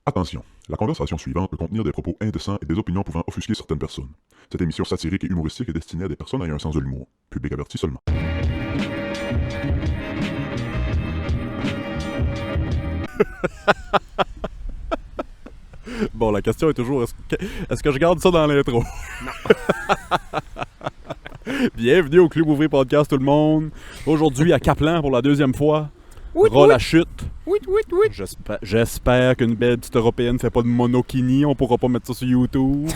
Attention, la conversation suivante peut contenir des propos indécents et des opinions pouvant offusquer certaines personnes. Cette émission satirique et humoristique est destinée à des personnes ayant un sens de l'humour. Public averti seulement. Bon, la question est toujours, est-ce que je garde ça dans l'intro? Non. Bienvenue au Club Ouvrier Podcast, tout le monde. Aujourd'hui, à Caplan pour la deuxième fois. Oui, La chute. oui. J'espère qu'une belle petite européenne fait pas de monokini. On pourra pas mettre ça sur YouTube.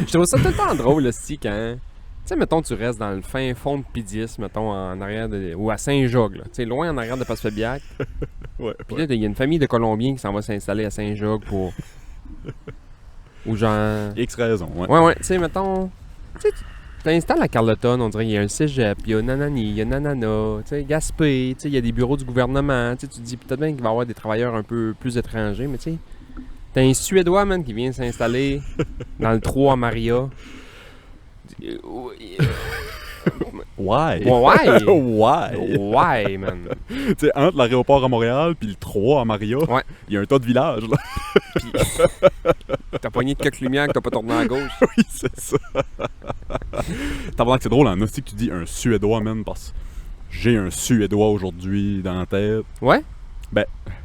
Je trouve ça tout le temps drôle aussi quand... Tu sais, mettons, tu restes dans le fin fond de Pidis, mettons, en arrière de... ou à Saint-Jogues, là. Tu sais, loin en arrière de Passepébiac. Ouais, Puis là, il y a une famille de Colombiens qui s'en va s'installer à Saint-Jogues pour... Ou genre... X raison, ouais. Ouais, tu sais, mettons... Tu sais, tu t'installes à Carleton, on dirait qu'il y a un cégep, il y a nanani, il y a nanana, tu sais, Gaspé, tu sais, il y a des bureaux du gouvernement, tu sais, tu te dis peut-être bien qu'il va y avoir des travailleurs un peu plus étrangers, mais tu sais, t'as un Suédois, man, qui vient s'installer dans le 3 à Maria. Why? Ouais! Why? Ouais, man! Tu sais, entre l'aéroport à Montréal puis le 3 à Maria, il Ouais. y a un tas de villages, là. Puis, t'as pogné de quelques lumières que t'as pas tourné à gauche. Oui, c'est ça. T'as que c'est drôle en hostie que tu dis un Suédois, man, parce que j'ai un Suédois aujourd'hui dans la tête. Ouais?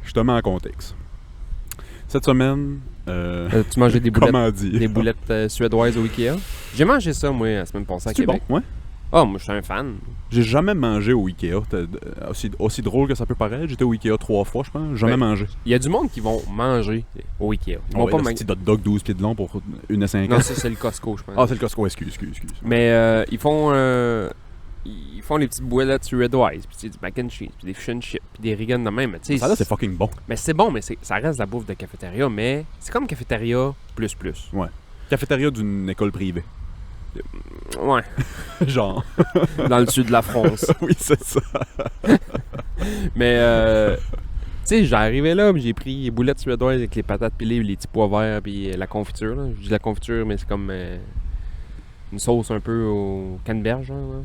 Je te mets en contexte. Cette semaine, Tu mangeais des boulettes, comment dire? des boulettes suédoises au Ikea? J'ai mangé ça, moi, la semaine passée à C'est bon, Québec. ouais. Oh, moi, je suis un fan. J'ai jamais mangé au Ikea. Aussi drôle que ça peut paraître, j'étais au Ikea 3 fois, je pense. Jamais Ben, mangé. Il y a du monde qui vont manger au Ikea. Ils vont Ouais, pas le manger. petit hot dog 12 pieds de long pour 1,50 Non, ça, c'est le Costco, je pense. Ah, c'est le Costco, excuse. Mais ils font les petites boulettes suédoises, puis tu sais, du mac and cheese, puis des fish and chips, puis des riganes de même. Mais tu sais, Ça là, c'est fucking bon. mais c'est bon, mais ça reste de la bouffe de cafétéria, mais c'est comme cafétéria plus. Cafétéria d'une école privée. Ouais, Genre. dans le sud de la France. Oui, c'est ça. Mais tu sais, j'ai arrivé là, puis j'ai pris les boulettes suédoises avec les patates pilées, les petits pois verts, puis la confiture. Là. Je dis la confiture, mais c'est comme une sauce un peu au canneberge, genre. Là.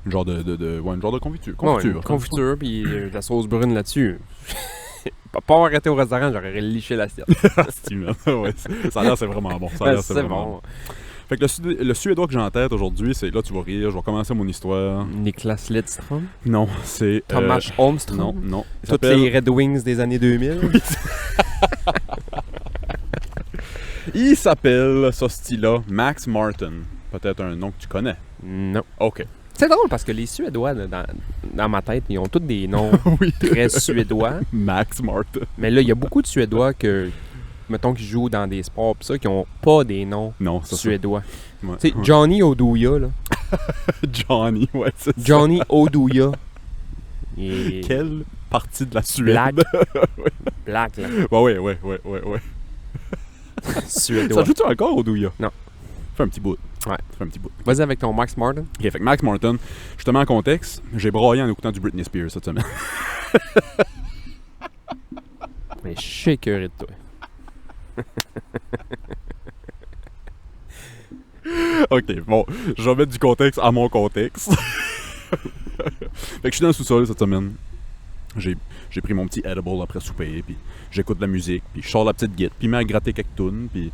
Une genre une genre de confiture. Ouais, une confiture, puis de la sauce brune là-dessus. Pas avoir arrêté au restaurant, j'aurais liché l'assiette. Ouais, ça a l'air, c'est vraiment bon. Ça a l'air, C'est vraiment bon. Fait que le Suédois que j'ai en tête aujourd'hui, c'est... Là, tu vas rire, je vais commencer mon histoire. Niklas Lidström, Non, c'est... Thomas Holmström, Non. Il toutes s'appelle- les Red Wings des années 2000. Il s'appelle, ce style-là, Max Martin. Peut-être un nom que tu connais. Non. OK. C'est drôle parce que les Suédois, là, dans ma tête, ils ont tous des noms Oui. très suédois. Max Martin. Mais là, il y a beaucoup de Suédois mettons, qui jouent dans des sports pis ça, qui ont pas des noms Non, c'est suédois. ça. Ouais. Tu sais, Johnny Oduya, là. Johnny, ouais, c'est ça. Johnny Oduya. Il est Quelle partie de la Suède? black. Black, là. Ouais. Suédois. Ça joue-tu encore au Douya? Non. Fais un petit bout. Ouais. Fais un petit bout. Vas-y avec ton Max Martin. OK, fait que Max Martin, je te mets en contexte, j'ai braillé en écoutant du Britney Spears cette semaine. Mais je suis écœuré de toi. OK, bon, je vais mettre du contexte à mon contexte. Fait que je suis dans le sous-sol cette semaine. J'ai pris mon petit edible après souper, puis j'écoute de la musique, puis je sors la petite guitare, puis je mets à gratter quelques tunes, puis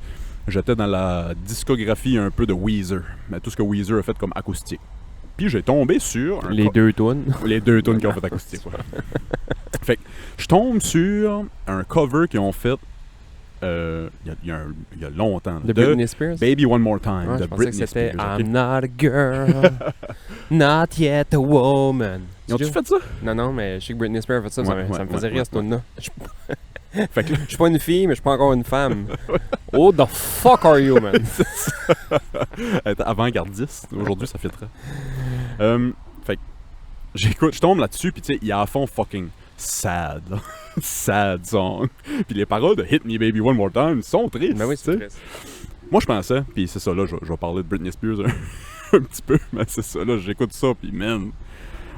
j'étais dans la discographie un peu de Weezer, mais tout ce que Weezer a fait comme acoustique. Puis j'ai tombé sur... Les deux tunes. Les deux tunes qui ont fait acoustique, ouais. Fait que je tombe sur un cover qu'ils ont fait il y a longtemps. De Britney Spears. Baby One More Time, Ouais, de je pensais Britney que c'était Spears. I'm not a girl, not yet a woman. Ils ont-tu fait ça? Non, mais je sais que Britney Spears a fait ça, Ouais, ça me faisait ouais, rire, cette tune-là. Fait que là, Je suis pas une fille, mais je suis pas encore une femme. Oh, the fuck are you, man? elle était avant-gardiste. Aujourd'hui, ça filtrait. Fait que je tombe là-dessus, puis tu sais, il y a à fond fucking sad, là. Sad song. Puis les paroles de Hit Me Baby One More Time sont tristes. Ben oui, tu c'est sais. triste. Moi, je pensais, puis c'est ça, là, je vais parler de Britney Spears un petit peu, mais c'est ça, là, j'écoute ça, puis man,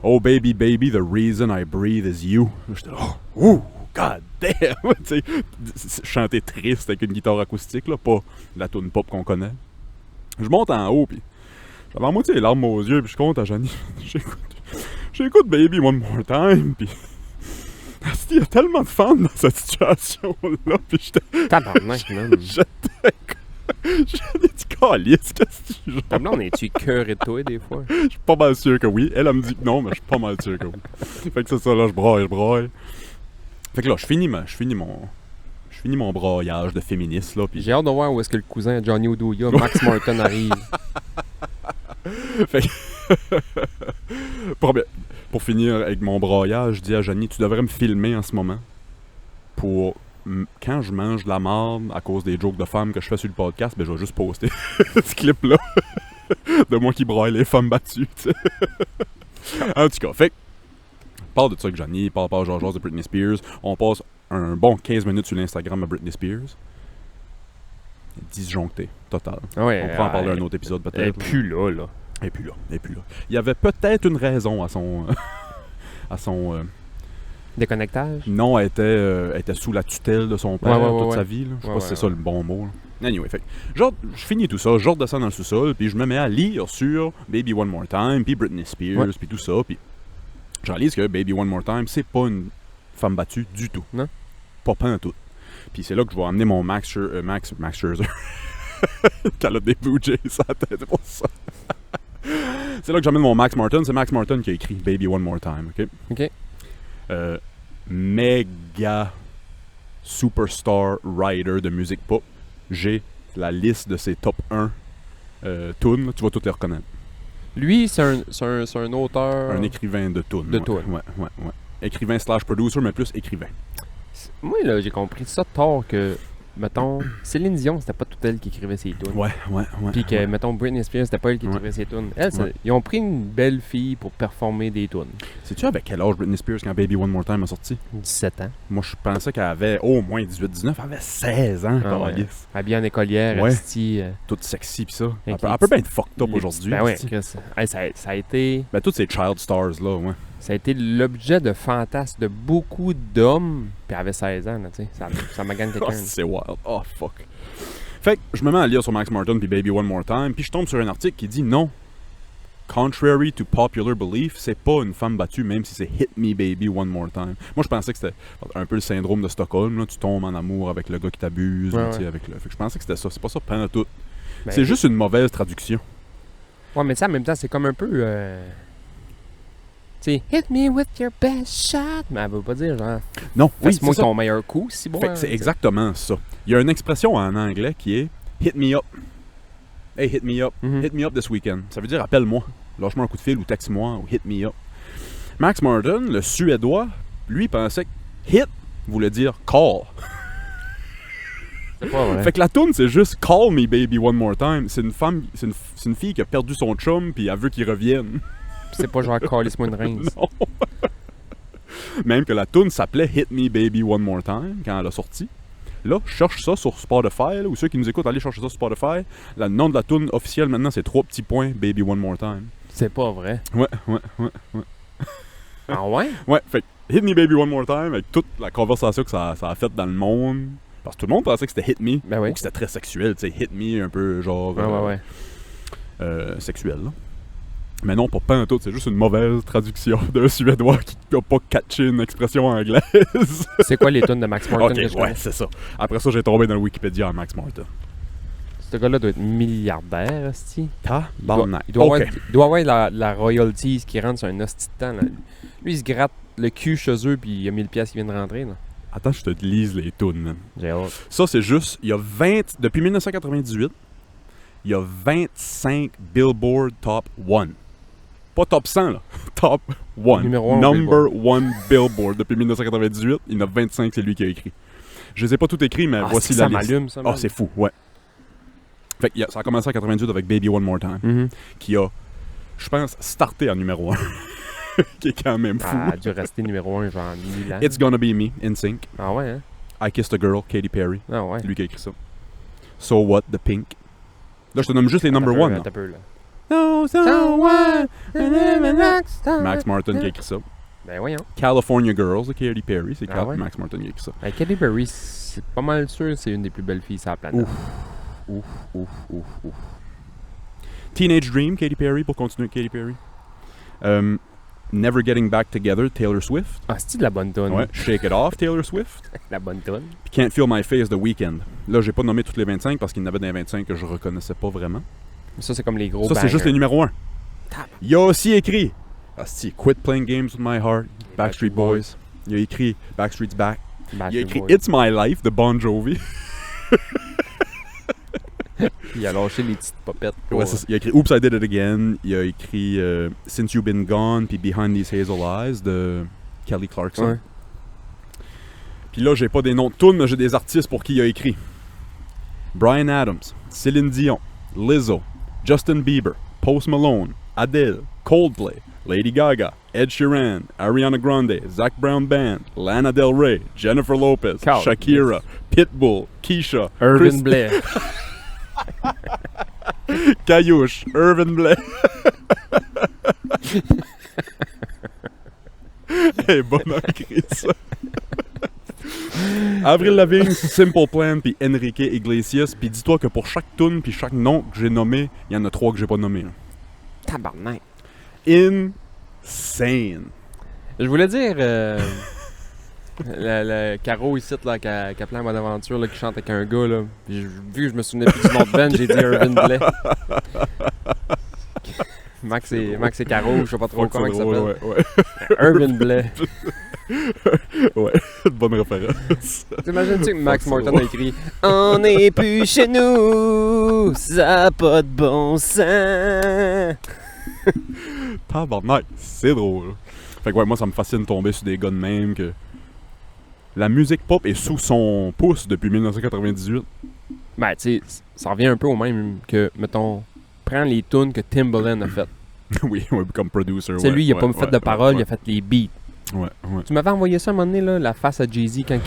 oh baby, baby, the reason I breathe is you. J'étais là, oh, god damn, tu sais, chanter triste avec une guitare acoustique, là, pas la tune pop qu'on connaît. Je monte en haut, puis j'avais à moitié les larmes aux yeux, puis je compte à Janie, j'écoute Baby One More Time, puis Il y a tellement de femmes dans cette situation-là, puis j'étais... Tabarnak, man. J'ai dit, calice, qu'est-ce que tu joues? Ta blonde, es-tu cœur et toi, des fois? Je suis pas mal sûr que oui. Elle me dit que non, mais je suis pas mal sûr que oui. Fait que c'est ça, là, je braille. Fait que là, je finis mon braillage de féministe, là, puis J'ai hâte de voir où est-ce que le cousin Johnny Oduya, Max Martin, arrive. Fait que pour finir avec mon braillage, je dis à Johnny, tu devrais me filmer en ce moment pour quand je mange de la marde à cause des jokes de femmes que je fais sur le podcast, ben je vais juste poster ce clip-là de moi qui braille les femmes battues, tu sais. En tout cas, fait que, parle de ça avec Johnny, parle genre de Britney Spears, on passe un bon 15 minutes sur l'Instagram de Britney Spears. Disjoncté, total. Ouais, On pourra en parler un autre épisode peut-être. Elle est plus là. Et puis là. Il y avait peut-être une raison à son... Déconnectage? Non, elle était sous la tutelle de son père toute sa vie. Là. Je sais pas si c'est ça le bon mot. Là. Anyway, fait, genre, je finis tout ça, je redescends dans le sous-sol, puis je me mets à lire sur Baby One More Time, puis Britney Spears, puis tout ça, puis je réalise que Baby One More Time, c'est pas une femme battue du tout. Non? Pas tout. Puis c'est là que je vais amener mon Max Scherzer. Calotte des Blue Jays à la tête, c'est pour ça. C'est là que j'amène mon Max Martin. C'est Max Martin qui a écrit Baby One More Time, OK? OK. Méga superstar writer de musique pop. J'ai la liste de ses top 1 tunes. Tu vas toutes les reconnaître. Lui, c'est un auteur... Un écrivain de tunes. De tunes. Ouais. Écrivain / producer, mais plus écrivain. Moi, là, j'ai compris ça tard que, mettons, Céline Dion, c'était pas toute elle qui écrivait ses tunes. Ouais. Puis que, mettons, Britney Spears, c'était pas elle qui écrivait ses tunes. Elle, ils ont pris une belle fille pour performer des tunes. Sais-tu avec quel âge Britney Spears quand Baby One More Time a sorti? 17 ans. Moi, je pensais qu'elle avait au moins 18-19. Elle avait 16 ans, câlisse. Habillée en écolière, esti, toute sexy pis ça. Elle avec peut les bien être fucked up aujourd'hui. Ben ouais, esti. Chris. Hey, ça a été... Ben toutes ces child stars là, ouais. Ça a été l'objet de fantasmes de beaucoup d'hommes. Puis elle avait 16 ans, là, tu sais. Ça magane Oh, quelqu'un. c'est wild. Oh, fuck. Fait que je me mets à lire sur Max Martin puis Baby One More Time, puis je tombe sur un article qui dit non. Contrary to popular belief, c'est pas une femme battue, même si c'est Hit Me Baby One More Time. Moi, je pensais que c'était un peu le syndrome de Stockholm, là. Tu tombes en amour avec le gars qui t'abuse, Ouais, tu sais, avec le... Fait que je pensais que c'était ça. C'est pas ça, pendant tout. Ben, C'est juste une mauvaise traduction. Ouais, mais ça, en même temps, c'est comme un peu... Tu sais, hit me with your best shot. Mais elle veut pas dire, genre, Non, oui, fais-moi c'est ça. ton meilleur coup, si bon. Fait que c'est exactement ça. Il y a une expression en anglais qui est « hit me up ». « Hey, hit me up. Mhm. Hit me up this weekend ». Ça veut dire « appelle-moi, lâche-moi un coup de fil ou texte-moi ou hit me up ». Max Martin, le Suédois, lui pensait que « hit » voulait dire « call ». C'est pas vrai. Fait que la toune, c'est juste « call me baby one more time ». C'est une femme, c'est une fille qui a perdu son chum puis elle veut qu'il revienne. C'est pas genre calisse-moi une rince. Non. Même que la toune s'appelait Hit Me Baby One More Time quand elle a sorti. Là, je cherche ça sur Spotify, là, ou ceux qui nous écoutent, allez chercher ça sur Spotify. Le nom de la toune officielle maintenant, c'est 3 petits points Baby One More Time. C'est pas vrai. Ouais. Ah ouais? Ouais, fait que Hit Me Baby One More Time, avec toute la conversation que ça a faite dans le monde. Parce que tout le monde pensait que c'était Hit Me, Ben oui. ou que c'était très sexuel, tu sais, Hit Me un peu genre Ouais. sexuel, là. Mais non, pas en tout, c'est juste une mauvaise traduction d'un Suédois qui n'a pas catché une expression anglaise. C'est quoi les tunes de Max Martin? Ok, que je ouais, connais? c'est ça. Après ça, j'ai tombé dans le Wikipédia en Max Martin. Ce gars-là doit être milliardaire, esti. Tabarnak. Il doit Ok. avoir la royalties qui rentre sur un hostie de temps, là. Lui, il se gratte le cul chez eux, puis il y a 1000$ qui viennent de rentrer, là. Attends, je te lise les tunes, man. J'ai hâte. Ça, c'est juste, il y a 20... Depuis 1998, il y a 25 Billboard Top 1. Pas top 100, là. Top 1. Numéro 1 Number 1 Billboard. Depuis 1998, il y en a 25, c'est lui qui a écrit. Je les ai pas tous écrits, mais voici la ça liste. m'allume, ça. Ah, c'est fou, ouais. Fait que ça a commencé en 98 avec Baby One More Time, qui a, je pense, starté en numéro 1. Qui est quand même fou. Ça a dû rester numéro 1, genre 1000 ans. It's Gonna Be Me, NSYNC. Ah ouais, hein? I Kissed a Girl, Katy Perry. Ah ouais. C'est lui qui a écrit ça. So What, The Pink. Là, je te nomme juste les number 1. Attends un peu, là. No, Someone, Max Martin qui a écrit ça. Ben voyons. California Girls de Katy Perry, c'est Ah ouais? Max Martin qui a écrit ça. Ben, Katy Perry, c'est pas mal sûr c'est une des plus belles filles sur la planète. Ouf. Teenage Dream, Katy Perry, pour continuer avec Katy Perry. Never Getting Back Together, Taylor Swift. Ah, c'est-tu de la bonne tonne? Ouais. Shake It Off, Taylor Swift. La bonne tonne. Puis Can't Feel My Face, The Weeknd. Là, j'ai pas nommé toutes les 25 parce qu'il y en avait des 25 que je reconnaissais pas vraiment. Ça, c'est comme les gros Ça, c'est juste les numéros 1. Tabarnak. Il a aussi écrit Quit Playing Games With My Heart, Backstreet Boys. Il a écrit Backstreet's Back. Il a écrit It's My Life de Bon Jovi. Il a lâché les petites popettes. Ouais, il a écrit Oops, I Did It Again. Il a écrit Since You've Been Gone puis Behind These Hazel Eyes de Kelly Clarkson. Ouais. Puis là, j'ai pas des noms de tunes, mais j'ai des artistes pour qui il a écrit. Bryan Adams, Céline Dion, Lizzo, Justin Bieber, Post Malone, Adele, Coldplay, Lady Gaga, Ed Sheeran, Ariana Grande, Zac Brown Band, Lana Del Rey, Jennifer Lopez, Carl. Shakira, Pitbull, Keisha, Irvin Blair. Caillouche, Irvin Blais. Hey, bon écrit ça. Avril Lavigne, Simple Plan, puis Enrique Iglesias. Puis dis-toi que pour chaque tune puis chaque nom que j'ai nommé, il y en a 3 que j'ai pas nommé. Là. Tabarnak. Insane. Je voulais dire... le Caro ici, là, qui a plein bonne aventure, là, qui chante avec un gars, là. Puis vu que je me souvenais plus du nom de Ben, j'ai dit Irvin Blais. Max et Caro, je sais pas trop comment il s'appelle. Ouais. Irvin Blais. Ouais, bonne référence. T'imagines-tu que Max Morton a écrit « On n'est plus chez nous, ça a pas de bon sens. » Tabarnak, c'est drôle. Fait que ouais, moi ça me fascine de tomber sur des gars de même que... La musique pop est sous son pouce depuis 1998. Ben, tu sais, ça revient un peu au même que, mettons, prends les tunes que Timbaland a faites. Oui, comme producer. C'est lui, il a pas fait de paroles, il a fait les beats. Ouais. Tu m'avais envoyé ça à un moment donné, là, la face à Jay-Z, quand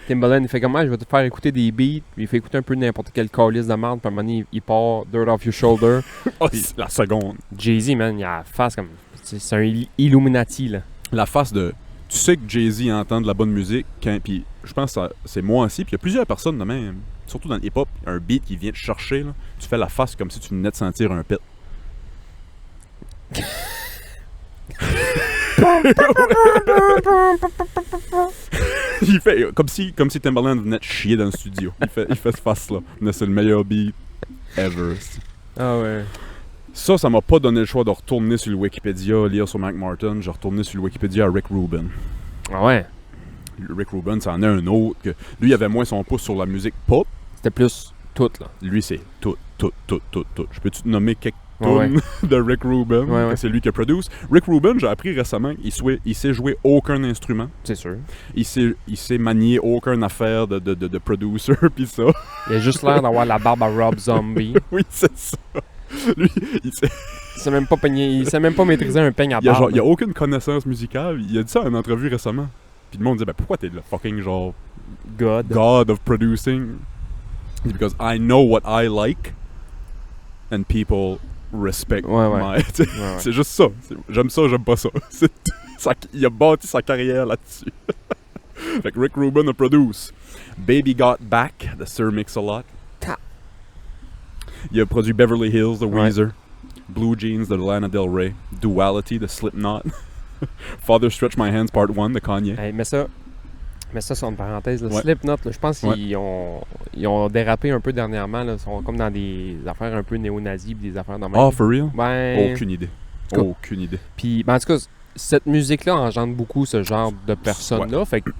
Timbaland, il fait comme, je vais te faire écouter des beats, puis il fait écouter un peu n'importe quel calice de merde, puis à un moment donné, il part Dirt Off Your Shoulder. Oh, la seconde. Jay-Z, man, il a la face comme... C'est un Illuminati, là. La face de... Tu sais que Jay-Z entend de la bonne musique, puis je pense que c'est moi aussi, puis il y a plusieurs personnes de même, surtout dans le hip-hop, un beat qui vient te chercher, là, tu fais la face comme si tu venais de sentir un pet. Il fait comme si Timbaland venait de chier dans le studio. Il fait cette face-là. Mais c'est le meilleur beat ever. Ah ouais. Ça m'a pas donné le choix de retourner sur le Wikipédia, lire sur Mac Martin. J'ai retourné sur le Wikipédia à Rick Rubin. Ah ouais. Rick Rubin, ça en est un autre. Lui, il avait moins son pouce sur la musique pop. C'était plus tout, là. Lui, c'est tout. Je peux-tu te nommer quelques Ouais. tunes de Rick Rubin? Ouais. C'est lui qui a produit. Rick Rubin, j'ai appris récemment qu'il sait jouer aucun instrument. C'est sûr. Il sait manier aucune affaire de producer, pis ça. Il a juste l'air d'avoir la barbe à Rob Zombie. Oui, c'est ça. Lui, il sait même pas maîtriser un peigne à barbe. il a aucune connaissance musicale. Il a dit ça en entrevue récemment. Puis le monde disait, pourquoi t'es le fucking genre God of producing? It's because I know what I like and people respect my... C'est juste ça. J'aime ça, j'aime pas ça. Il a bâti sa carrière là-dessus. Fait que Rick Rubin a produit Baby Got Back de Sir Mix-a-Lot. Il a produit Beverly Hills de Weezer, Blue Jeans de Lana Del Rey, Duality de Slipknot, Father Stretch My Hands Part 1 de Kanye. Hey, mais ça c'est une parenthèse. Là. Ouais. Slipknot, là, je pense qu'ils ont dérapé un peu dernièrement. Là. Ils sont comme dans des affaires un peu néo-nazis pis des affaires de même. Oh, for real? Ben... Aucune idée. Puis, en tout cas, cette musique-là engendre beaucoup ce genre de personnes-là. Fait que,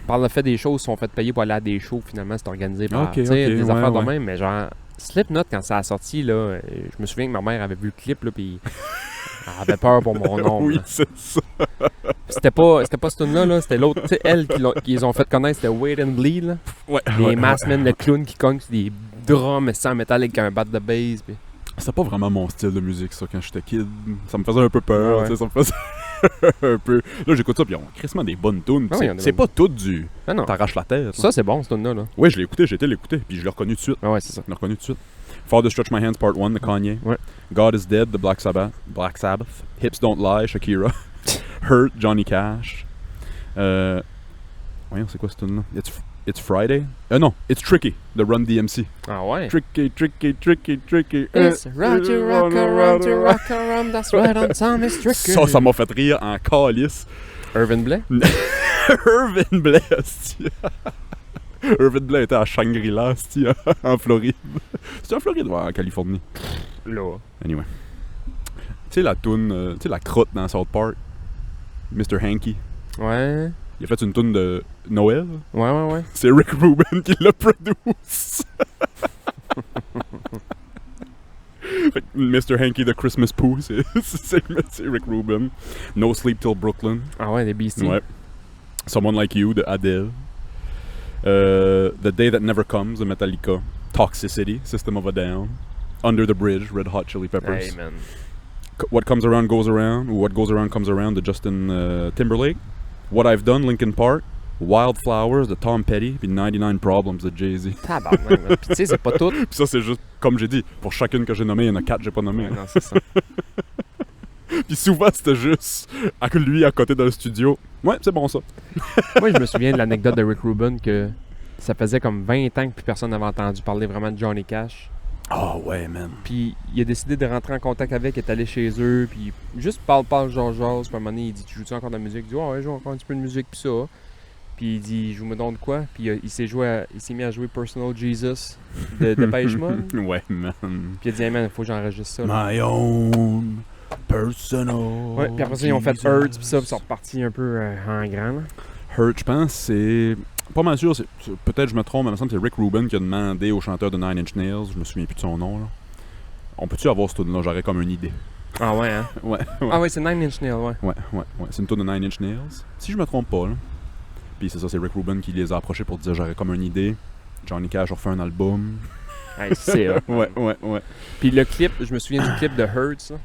par le fait des choses, sont faites payer pour aller à des shows, finalement, c'est organisé par des affaires de même. Mais genre, Slipknot, quand ça a sorti, là, je me souviens que ma mère avait vu le clip, là, puis elle avait peur pour mon nom. Oui, là. c'est ça. C'était pas ce tune là, c'était l'autre. Tu sais, elle qui les ont fait connaître, c'était Wait and Bleed, là. Ouais. Les Maskmen, le clown qui cogne sur des drums sans métal avec un bat de bass. Puis... C'était pas vraiment mon style de musique, ça, quand j'étais kid. Ça me faisait un peu peur, tu sais, ça me faisait un peu... Là, j'écoute ça, puis ils ont crissement des bonnes tunes. C'est pas tout du... Ah non. T'arraches la tête. Ça, c'est bon, ce tune là. Oui, je l'ai écouté, j'ai été l'écouter, puis je l'ai reconnu tout de suite. Ah ouais, c'est ça. Je l'ai reconnu tout de suite. Father Stretch My Hands Part 1 de Kanye. Ouais. God is Dead de Black Sabbath. Hips Don't Lie, Shakira. Hurt, Johnny Cash. Voyons, c'est quoi ce tune là? It's Friday. Non, It's Tricky, de Run DMC. Ah ouais? Tricky, tricky, tricky, tricky. It's Roger Rocker, that's right on time, it's tricky. Ça m'a fait rire en calice. Irvin Blais? Irvin Blais, hostie. Irvin Blais était à Shangri-La, hostie, en Floride. C'était en Floride, ouais, en Californie. Là. Anyway. Tu sais la toune, tu sais la crotte dans South Park? Mr. Hanky. Ouais. Il a fait une toune de Noël. Ouais. C'est Rick Rubin qui l'a produit. Mr. Hanky the Christmas Pooh, c'est Rick Rubin. No Sleep Till Brooklyn. Ah ouais, des Beasties. Ouais. Someone Like You de Adele. The Day That Never Comes de Metallica. Toxicity, System of a Down. Under the Bridge, Red Hot Chili Peppers. Hey, man. What Comes Around Goes Around, ou What Goes Around Comes Around de Justin Timberlake. What I've Done, Linkin Park. Wildflowers de Tom Petty, puis 99 Problems de Jay-Z. Tabarnak, man. Puis tu sais, c'est pas tout. Puis ça, c'est juste, comme j'ai dit, pour chacune que j'ai nommée, il y en a 4 que j'ai pas nommées. Ouais, non, c'est ça. Puis souvent, c'était juste lui à côté dans le studio. Ouais, c'est bon ça. Moi, je me souviens de l'anecdote de Rick Rubin que ça faisait comme 20 ans que plus personne n'avait entendu parler vraiment de Johnny Cash. Oh ouais, man. Puis il a décidé de rentrer en contact avec, il est allé chez eux, puis juste parle, genre, puis à un moment donné, il dit, tu joues-tu encore de la musique? Il dit, ouais, je joue encore un petit peu de musique, puis ça. Puis il dit, joue-moi donc de quoi? Puis il s'est mis à jouer Personal Jesus de Depeche Mode. Ouais, man. Puis il a dit, hey man, faut que j'enregistre ça. Là. My own personal. Ouais, puis après ça, ils ont fait Hurts, puis ça, puis ils sont repartis un peu en grand. Là. Hurt, je pense, c'est. Pas mal sûr, peut-être je me trompe, mais il me semble que c'est Rick Rubin qui a demandé au chanteur de Nine Inch Nails, je me souviens plus de son nom, là. On peut-tu avoir ce tune-là? J'aurais comme une idée. Ah ouais, hein? Ouais. Ah ouais, c'est Nine Inch Nails, ouais. Ouais. C'est une tune de Nine Inch Nails. Si je me trompe pas, là. Puis c'est ça, c'est Rick Rubin qui les a approchés pour dire j'aurais comme une idée. Johnny Cash a refait un album. Hey, c'est ouais. Puis le clip, je me souviens du clip de Hurts, là.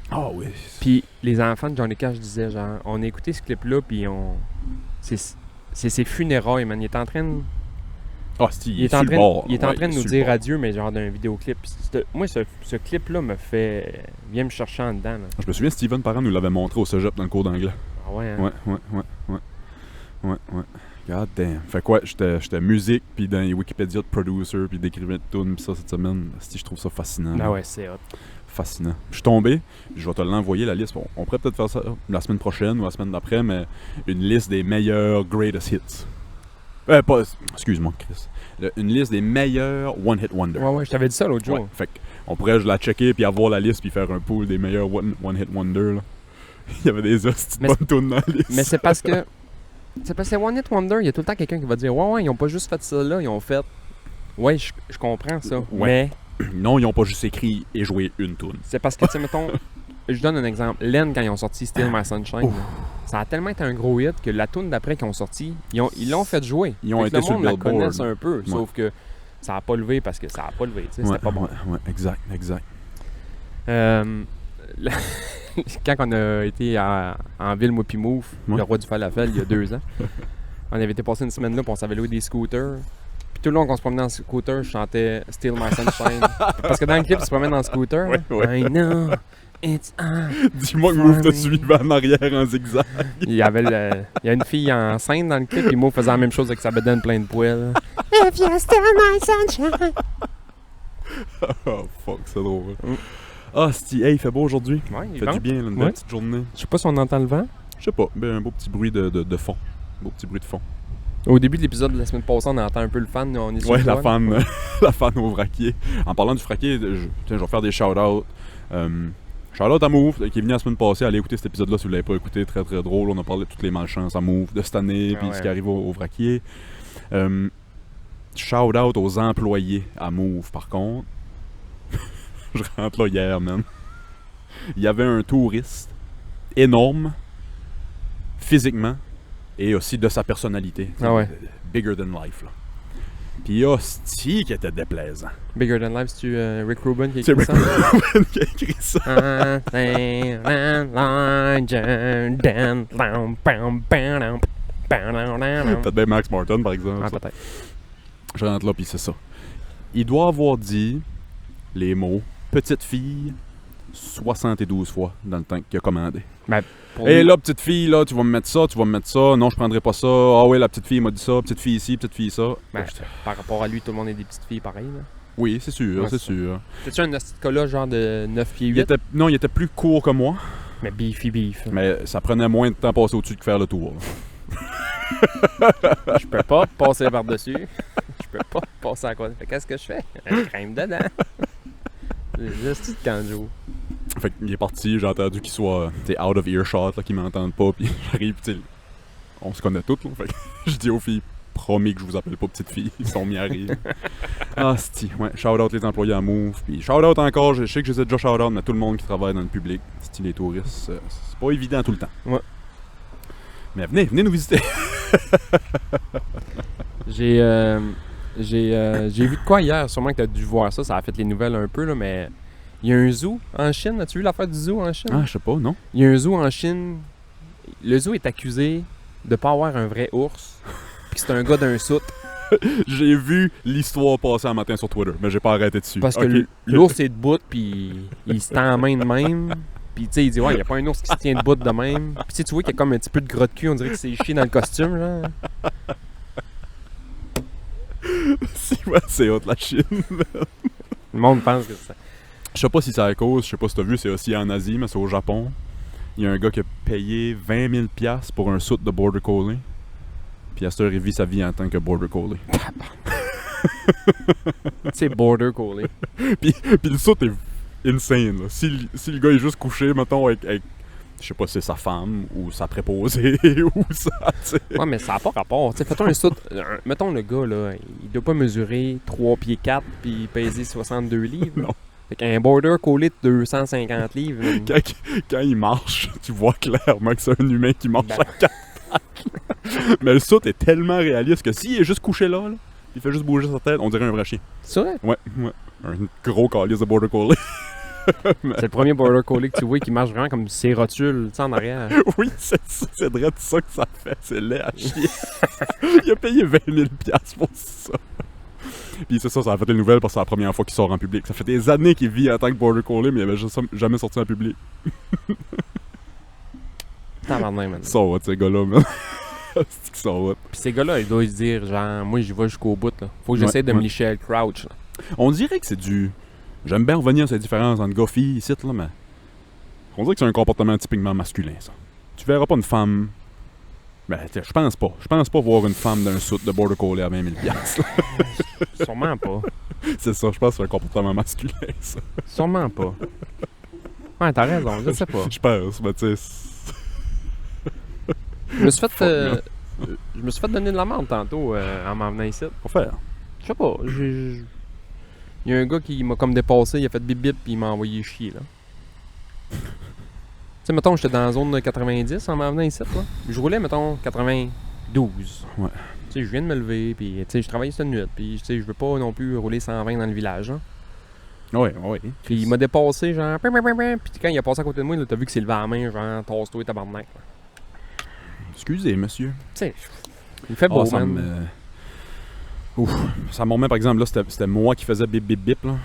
Ah oui. Puis les enfants de Johnny Cash disaient genre, on a écouté ce clip-là, puis c'est ses funérailles, man. Il est en train de... Ah, il est en train de nous dire adieu, mais genre d'un vidéoclip. Moi, ce clip-là vient me chercher en dedans. Là. Je me souviens, Steven Parent nous l'avait montré au cégep dans le cours d'anglais. Ah ouais, hein? Ouais. God damn. Fait quoi, j'étais musique, puis dans les Wikipédia de producer, puis d'écrivain de tunes, puis ça cette semaine. Je trouve ça fascinant. Ah ouais, c'est hot. Fascinant. Je suis tombé, je vais te l'envoyer la liste. On pourrait peut-être faire ça la semaine prochaine ou la semaine d'après, mais une liste des meilleurs greatest hits. Excuse-moi, Chris. Une liste des meilleurs One Hit Wonder. Ouais, je t'avais dit ça l'autre jour. Ouais, fait on pourrait la checker puis avoir la liste puis faire un pool des meilleurs One Hit Wonder. Là. Il y avait des hosties de bonnes tunes dans la liste. Mais c'est parce que One Hit Wonder, il y a tout le temps quelqu'un qui va dire ouais, ils ont pas juste fait ça là, ils ont fait. Ouais, je comprends ça. Ouais. Mais. Non, ils ont pas juste écrit et joué une tune. C'est parce que, tu sais, mettons. Je donne un exemple. Len, quand ils ont sorti Still My Sunshine, ça a tellement été un gros hit que la tune d'après qu'ils ont sorti, ils l'ont fait jouer. Ils ont été sur le Billboard. Le monde la connaissent un peu, sauf que ça a pas levé parce que ça a pas levé, tu sais, c'était pas bon. Ouais, exact. Quand on a été en ville, moi pis Mouf, le roi du falafel, il y a 2 ans, on avait été passer une semaine là, puis on s'avait loué des scooters. Puis tout le long qu'on se promenait en scooter, je chantais Still My Sunshine. Parce que dans le clip, ils se promènent en scooter. Ouais. I know. It's Dis-moi que Mouf te suivait en arrière en zigzag. Il y a une fille enceinte dans le clip, puis Mo faisait la même chose avec sa bedaine pleine de poils. If you're still my sunshine. Oh fuck, c'est drôle. Ah, hey, il fait beau aujourd'hui. Ouais, il fait du bien, là, une belle petite journée. Je sais pas si on entend le vent. Je sais pas, ben un beau petit bruit de fond. Beau petit bruit de fond. Au début de l'épisode de la semaine passée, on entend un peu le fan. On est sur la fan au vraquier. En parlant du vraquier, je vais faire des shout-outs. Shout-out à Move, qui est venu la semaine passée. Allez écouter cet épisode-là si vous ne l'avez pas écouté. Très très drôle. On a parlé de toutes les malchances à Move de cette année, puis ce qui arrive au vraquier. Shout-out aux employés à Move, par contre. Je rentre là hier, man. Il y avait un touriste énorme, physiquement, et aussi de sa personnalité. Bigger than life, là. Puis hostie qui était déplaisant. Bigger than life, c'est-tu Rick Rubin qui a écrit ça? C'est Rick Rubin qui a écrit ça. Peut-être bien Max Martin, par exemple. Ah, peut-être. Je rentre là, puis c'est ça. Il doit avoir dit les mots « petite fille, 72 fois dans le temps qu'il a commandé. Ben, pour Et lui- là, petite fille, là, tu vas me mettre ça, tu vas me mettre ça. Non, je prendrai pas ça. Ah oui, la petite fille m'a dit ça. Petite fille ici, petite fille ça. ben, Là, j'étais- par rapport à lui, tout le monde est des petites filles pareilles. Là. Oui, c'est sûr, Ouais, c'est c'est sûr. C'est-tu un petit là genre de 9 pieds 8? Non, il était plus court que moi, Mais beefy beef. mais ça prenait moins de temps à passer au-dessus que faire le tour. Je peux pas passer par-dessus. Je peux pas passer à côté. Fait qu'est-ce que je fais? Une crème dedans. Juste de canjo. Fait qu'il est parti, j'ai entendu qu'il soit out of earshot, là, qu'il m'entende pas, puis j'arrive, tu sais, on se connaît toutes, là. Fait que je dis aux filles, promis que je vous appelle pas petite fille, ils sont mis à rire. Ah, c'ti, ouais, shout out les employés à Move, puis shout out encore, je sais que je les ai déjà shout out, mais tout le monde qui travaille dans le public, c'ti, les touristes, c'est pas évident tout le temps. Ouais. Mais venez nous visiter. J'ai vu de quoi hier, sûrement que tu as dû voir ça, ça a fait les nouvelles un peu, là, mais il y a un zoo en Chine. As-tu vu l'affaire du zoo en Chine? Ah, je sais pas, non? Il y a un zoo en Chine. Le zoo est accusé de pas avoir un vrai ours, puis c'est un gars d'un soute. J'ai vu l'histoire passer un matin sur Twitter, mais j'ai pas arrêté dessus. Parce que Ok. l'ours est debout, puis il se tend en main de même. Puis tu sais, il dit, ouais, il n'y a pas un ours qui se tient debout de même. Puis tu sais, tu vois qu'il y a comme un petit peu de gras de cul, on dirait qu'il s'est chié dans le costume, genre. C'est hot la Chine. Le monde pense que c'est ça. Je sais pas si c'est à cause, je sais pas si t'as vu, c'est aussi en Asie, mais c'est au Japon. Il y a un gars qui a payé 20 000 $ pour un suit de Border Collie. Puis à cette heure, il vit sa vie en tant que Border Collie. C'est Border Collie. Puis le suit est insane, là. Si le gars est juste couché, mettons, avec je sais pas si c'est sa femme, ou sa préposée, ou ça, tu sais. Ouais, mais ça n'a pas rapport. Tu sais, fais-toi un saut. Mettons le gars, là, il doit pas mesurer 3 pieds 4 puis peser 62 livres. Non. Fait qu'un Border Collie de 250 livres. là, Quand il marche, tu vois clairement que c'est un humain qui marche Ben. à 4 pattes. Mais le suit est tellement réaliste que s'il est juste couché là, il fait juste bouger sa tête, on dirait un vrai chien. C'est vrai? Ouais. Un gros calice de Border Collie. C'est le premier Border Collie que tu vois qui marche vraiment comme ses rotules, tu sais, en arrière. Oui, c'est vrai de ça que ça fait. C'est laid à chier. Il a payé 20 000 $ pour ça. Puis c'est ça, ça a fait les nouvelles parce que c'est la première fois qu'il sort en public. Ça fait des années qu'il vit en tant que Border Collie, mais il avait jamais sorti en public. Tabarnak, man. Ça va, ces gars-là, man. C'est que ça va. Puis ces gars-là, ils doivent se dire, genre, moi, j'y vais jusqu'au bout, là. Faut que j'essaie de me licher le crouch, là. On dirait que c'est du... J'aime bien revenir sur les différences entre gars filles ici, là, mais... On dirait que c'est un comportement typiquement masculin, ça. Tu verras pas une femme... Ben, je pense pas. Je pense pas voir une femme d'un suit de Border Collie à 20 000 $. Sûrement pas. C'est ça, je pense que c'est un comportement masculin, ça. Sûrement pas. Ouais, t'as raison, je sais pas. Je pense, mais tu sais... Je me suis fait, Fuck, man. je me suis fait donner de la merde tantôt en m'en venant ici. Faut faire. Je sais pas, il y a un gars qui m'a comme dépassé, il a fait bip bip puis il m'a envoyé chier, là. Tu sais, mettons, j'étais dans la zone de 90 en m'en venant ici, là. Je roulais, mettons, 92. Ouais. Tu sais, je viens de me lever, puis tu sais, je travaille cette nuit, puis tu sais, je veux pas non plus rouler 120 dans le village, hein. Ouais. Puis il m'a dépassé, genre, puis quand il a passé à côté de moi, là, t'as vu que c'est levé à la main, genre, tasse-toi, tabarnak. là. Excusez, monsieur. Tu sais, il fait beau, ça man. me... Ouf. Ça me remet, par exemple, là, c'était moi qui faisais bip bip bip, là.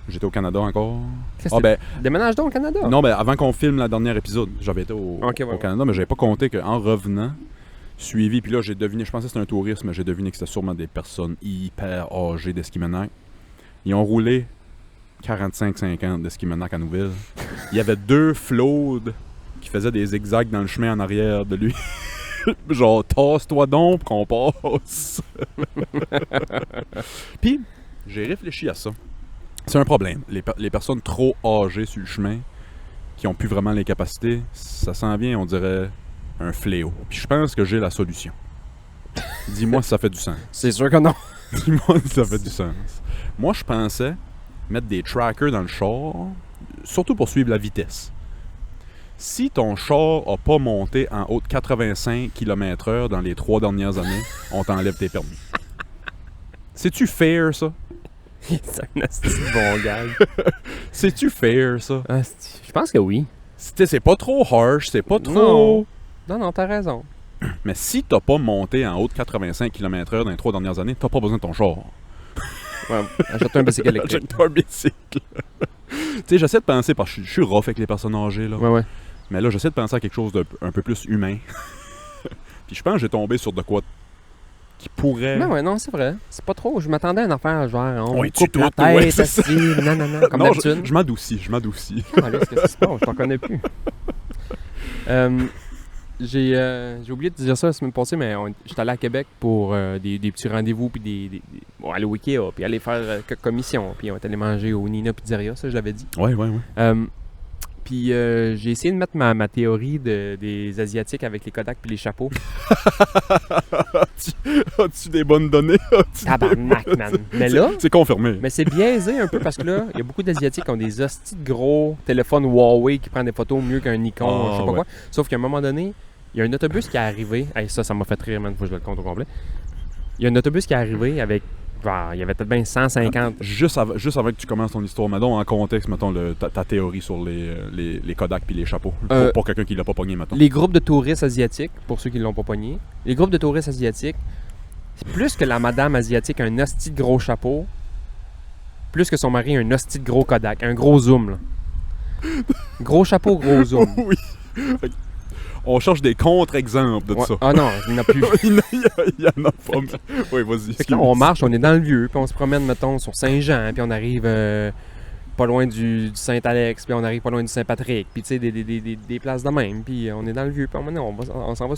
J'étais au Canada encore. Qu'est-ce Ah que ben, Déménage donc au Canada? non, ben avant qu'on filme la dernière épisode, j'avais été Ok, ouais, au Canada, mais j'avais pas compté qu'en revenant, suivi, puis là j'ai deviné, je pensais que c'était un touriste, mais j'ai deviné que c'était sûrement des personnes hyper âgées d'Esquimanac. Ils ont roulé 45-50 d'Esquimanac à Nouvelle. Il y avait 2 Flaudes qui faisaient des zigzags dans le chemin en arrière de lui. Genre, tasse-toi donc qu'on passe. Puis, j'ai réfléchi à ça. C'est un problème. Les personnes trop âgées sur le chemin, qui ont plus vraiment les capacités, ça s'en vient, on dirait, un fléau. Puis je pense que j'ai la solution. Dis-moi si ça fait du sens. C'est sûr que non. Dis-moi si ça fait du sens. Moi, je pensais mettre des trackers dans le char, surtout pour suivre la vitesse. Si ton char n'a pas monté en haut de 85 km/h dans les 3 dernières années, on t'enlève tes permis. C'est-tu fair, ça? C'est un asti de bon gars. C'est-tu fair, ça? Je pense que oui. C'est pas trop harsh, c'est pas trop... Non, t'as raison. Mais si t'as pas monté en haut de 85 km/h dans les 3 dernières années, t'as pas besoin de ton char. Ouais, achète un bicycle électrique. Achète-toi un bicycle. Tu sais, j'essaie de penser, parce que je suis rough avec les personnes âgées, là. Ouais. Mais là, j'essaie de penser à quelque chose d'un peu plus humain. Puis je pense que j'ai tombé sur de quoi qui pourrait... Ben ouais, non, c'est vrai. C'est pas trop. Je m'attendais à une affaire genre, on Ouais, me tu coupe la doutes, ouais, tête, c'est ça. assis, non, comme Non, d'habitude. je m'adoucis, je m'adoucis. Ah, là, qu'est-ce qui se passe? Je t'en connais plus. J'ai oublié de dire ça la semaine passée, mais j'étais allé à Québec pour des petits rendez-vous, puis bon, aller au Ikea, puis aller faire quelques commissions, puis on est allé manger au Nina Pizzeria, ça je l'avais dit. Ouais. Puis j'ai essayé de mettre ma théorie des Asiatiques avec les Kodak puis les chapeaux. As-tu des bonnes données? Tabarnak, man. Mais là, C'est confirmé. mais c'est biaisé un peu parce que là, il y a beaucoup d'Asiatiques qui ont des hosties de gros téléphones Huawei qui prennent des photos mieux qu'un Nikon, Ah, je sais pas ouais. quoi. Sauf qu'à un moment donné, il y a un autobus qui est arrivé. Hey, ça m'a fait rire, man. Faut que je le compte au complet. Il y a un autobus qui est arrivé avec. Il y avait peut-être bien 150. Juste avant que tu commences ton histoire, mettons en contexte, mettons ta théorie sur les Kodak puis les chapeaux. Pour quelqu'un qui l'a pas pogné, mettons. Les groupes de touristes asiatiques, pour ceux qui l'ont pas pogné, les groupes de touristes asiatiques, c'est plus que la madame asiatique a un hostie de gros chapeau, plus que son mari a un hostie de gros Kodak, un gros zoom, là. Gros chapeau, gros zoom. Oui. On cherche des contre-exemples de Ouais. ça. Ah non, il n'y en a plus. Il y en a pas. Oui, vas-y. Fait que là, on marche, on est dans le vieux, puis on se promène, mettons, sur Saint-Jean, puis on arrive pas loin du Saint-Alex, puis on arrive pas loin du Saint-Patrick, puis tu sais, des places de même, puis on est dans le vieux, puis on s'en va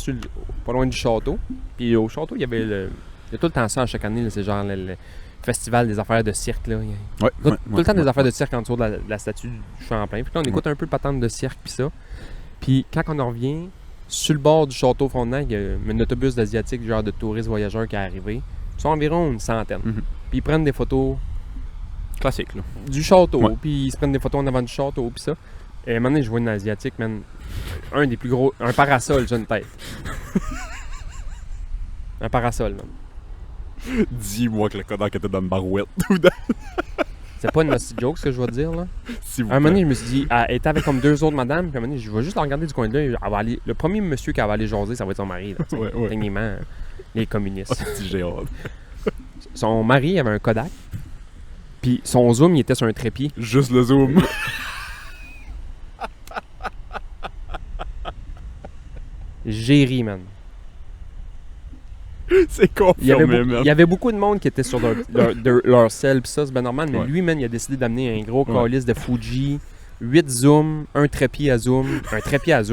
pas loin du château. Puis au château, il y a tout le temps ça, chaque année, là, c'est genre le festival des affaires de cirque, là. Ouais, Tout le temps des affaires de cirque en dessous de la statue du Champlain. Puis là, on écoute un peu le patente de cirque, puis ça. Puis quand on en revient, sur le bord du château Frontenac, il y a un autobus d'Asiatiques, genre de touristes voyageurs qui est arrivé. Ils sont environ une centaine. Mhm. Puis ils prennent des photos Classique, là. du château, Ouais. puis ils se prennent des photos en avant du château, puis ça. Et à un moment donné, je vois une Asiatique, man, un des plus gros, un parasol, j'ai une tête. Un parasol, man. Dis-moi que le Kodak était dans une barouette. C'est pas une nasty joke, ce que je vais te dire, là. S'il vous À un moment plaît. donée, je me suis dit, elle était avec comme deux autres madames, puis à un moment donné, je vais juste la regarder du coin de l'œil. Elle va aller, le premier monsieur qui va aller jaser, ça va être son mari, là, tu sais. Ouais. Techniquement, les communistes. Hostie, j'ai hâte. Son mari avait un Kodak, puis son zoom, il était sur un trépied. Juste le zoom. J'ai ri, man. C'est Il y, avait confirmé, beaucoup, man. il y avait beaucoup de monde qui était sur leur sel, pis ça, c'est bien normal, mais Ouais. lui, man, il a décidé d'amener un gros Ouais. calice de Fuji, 8 zooms, un trépied à zoom,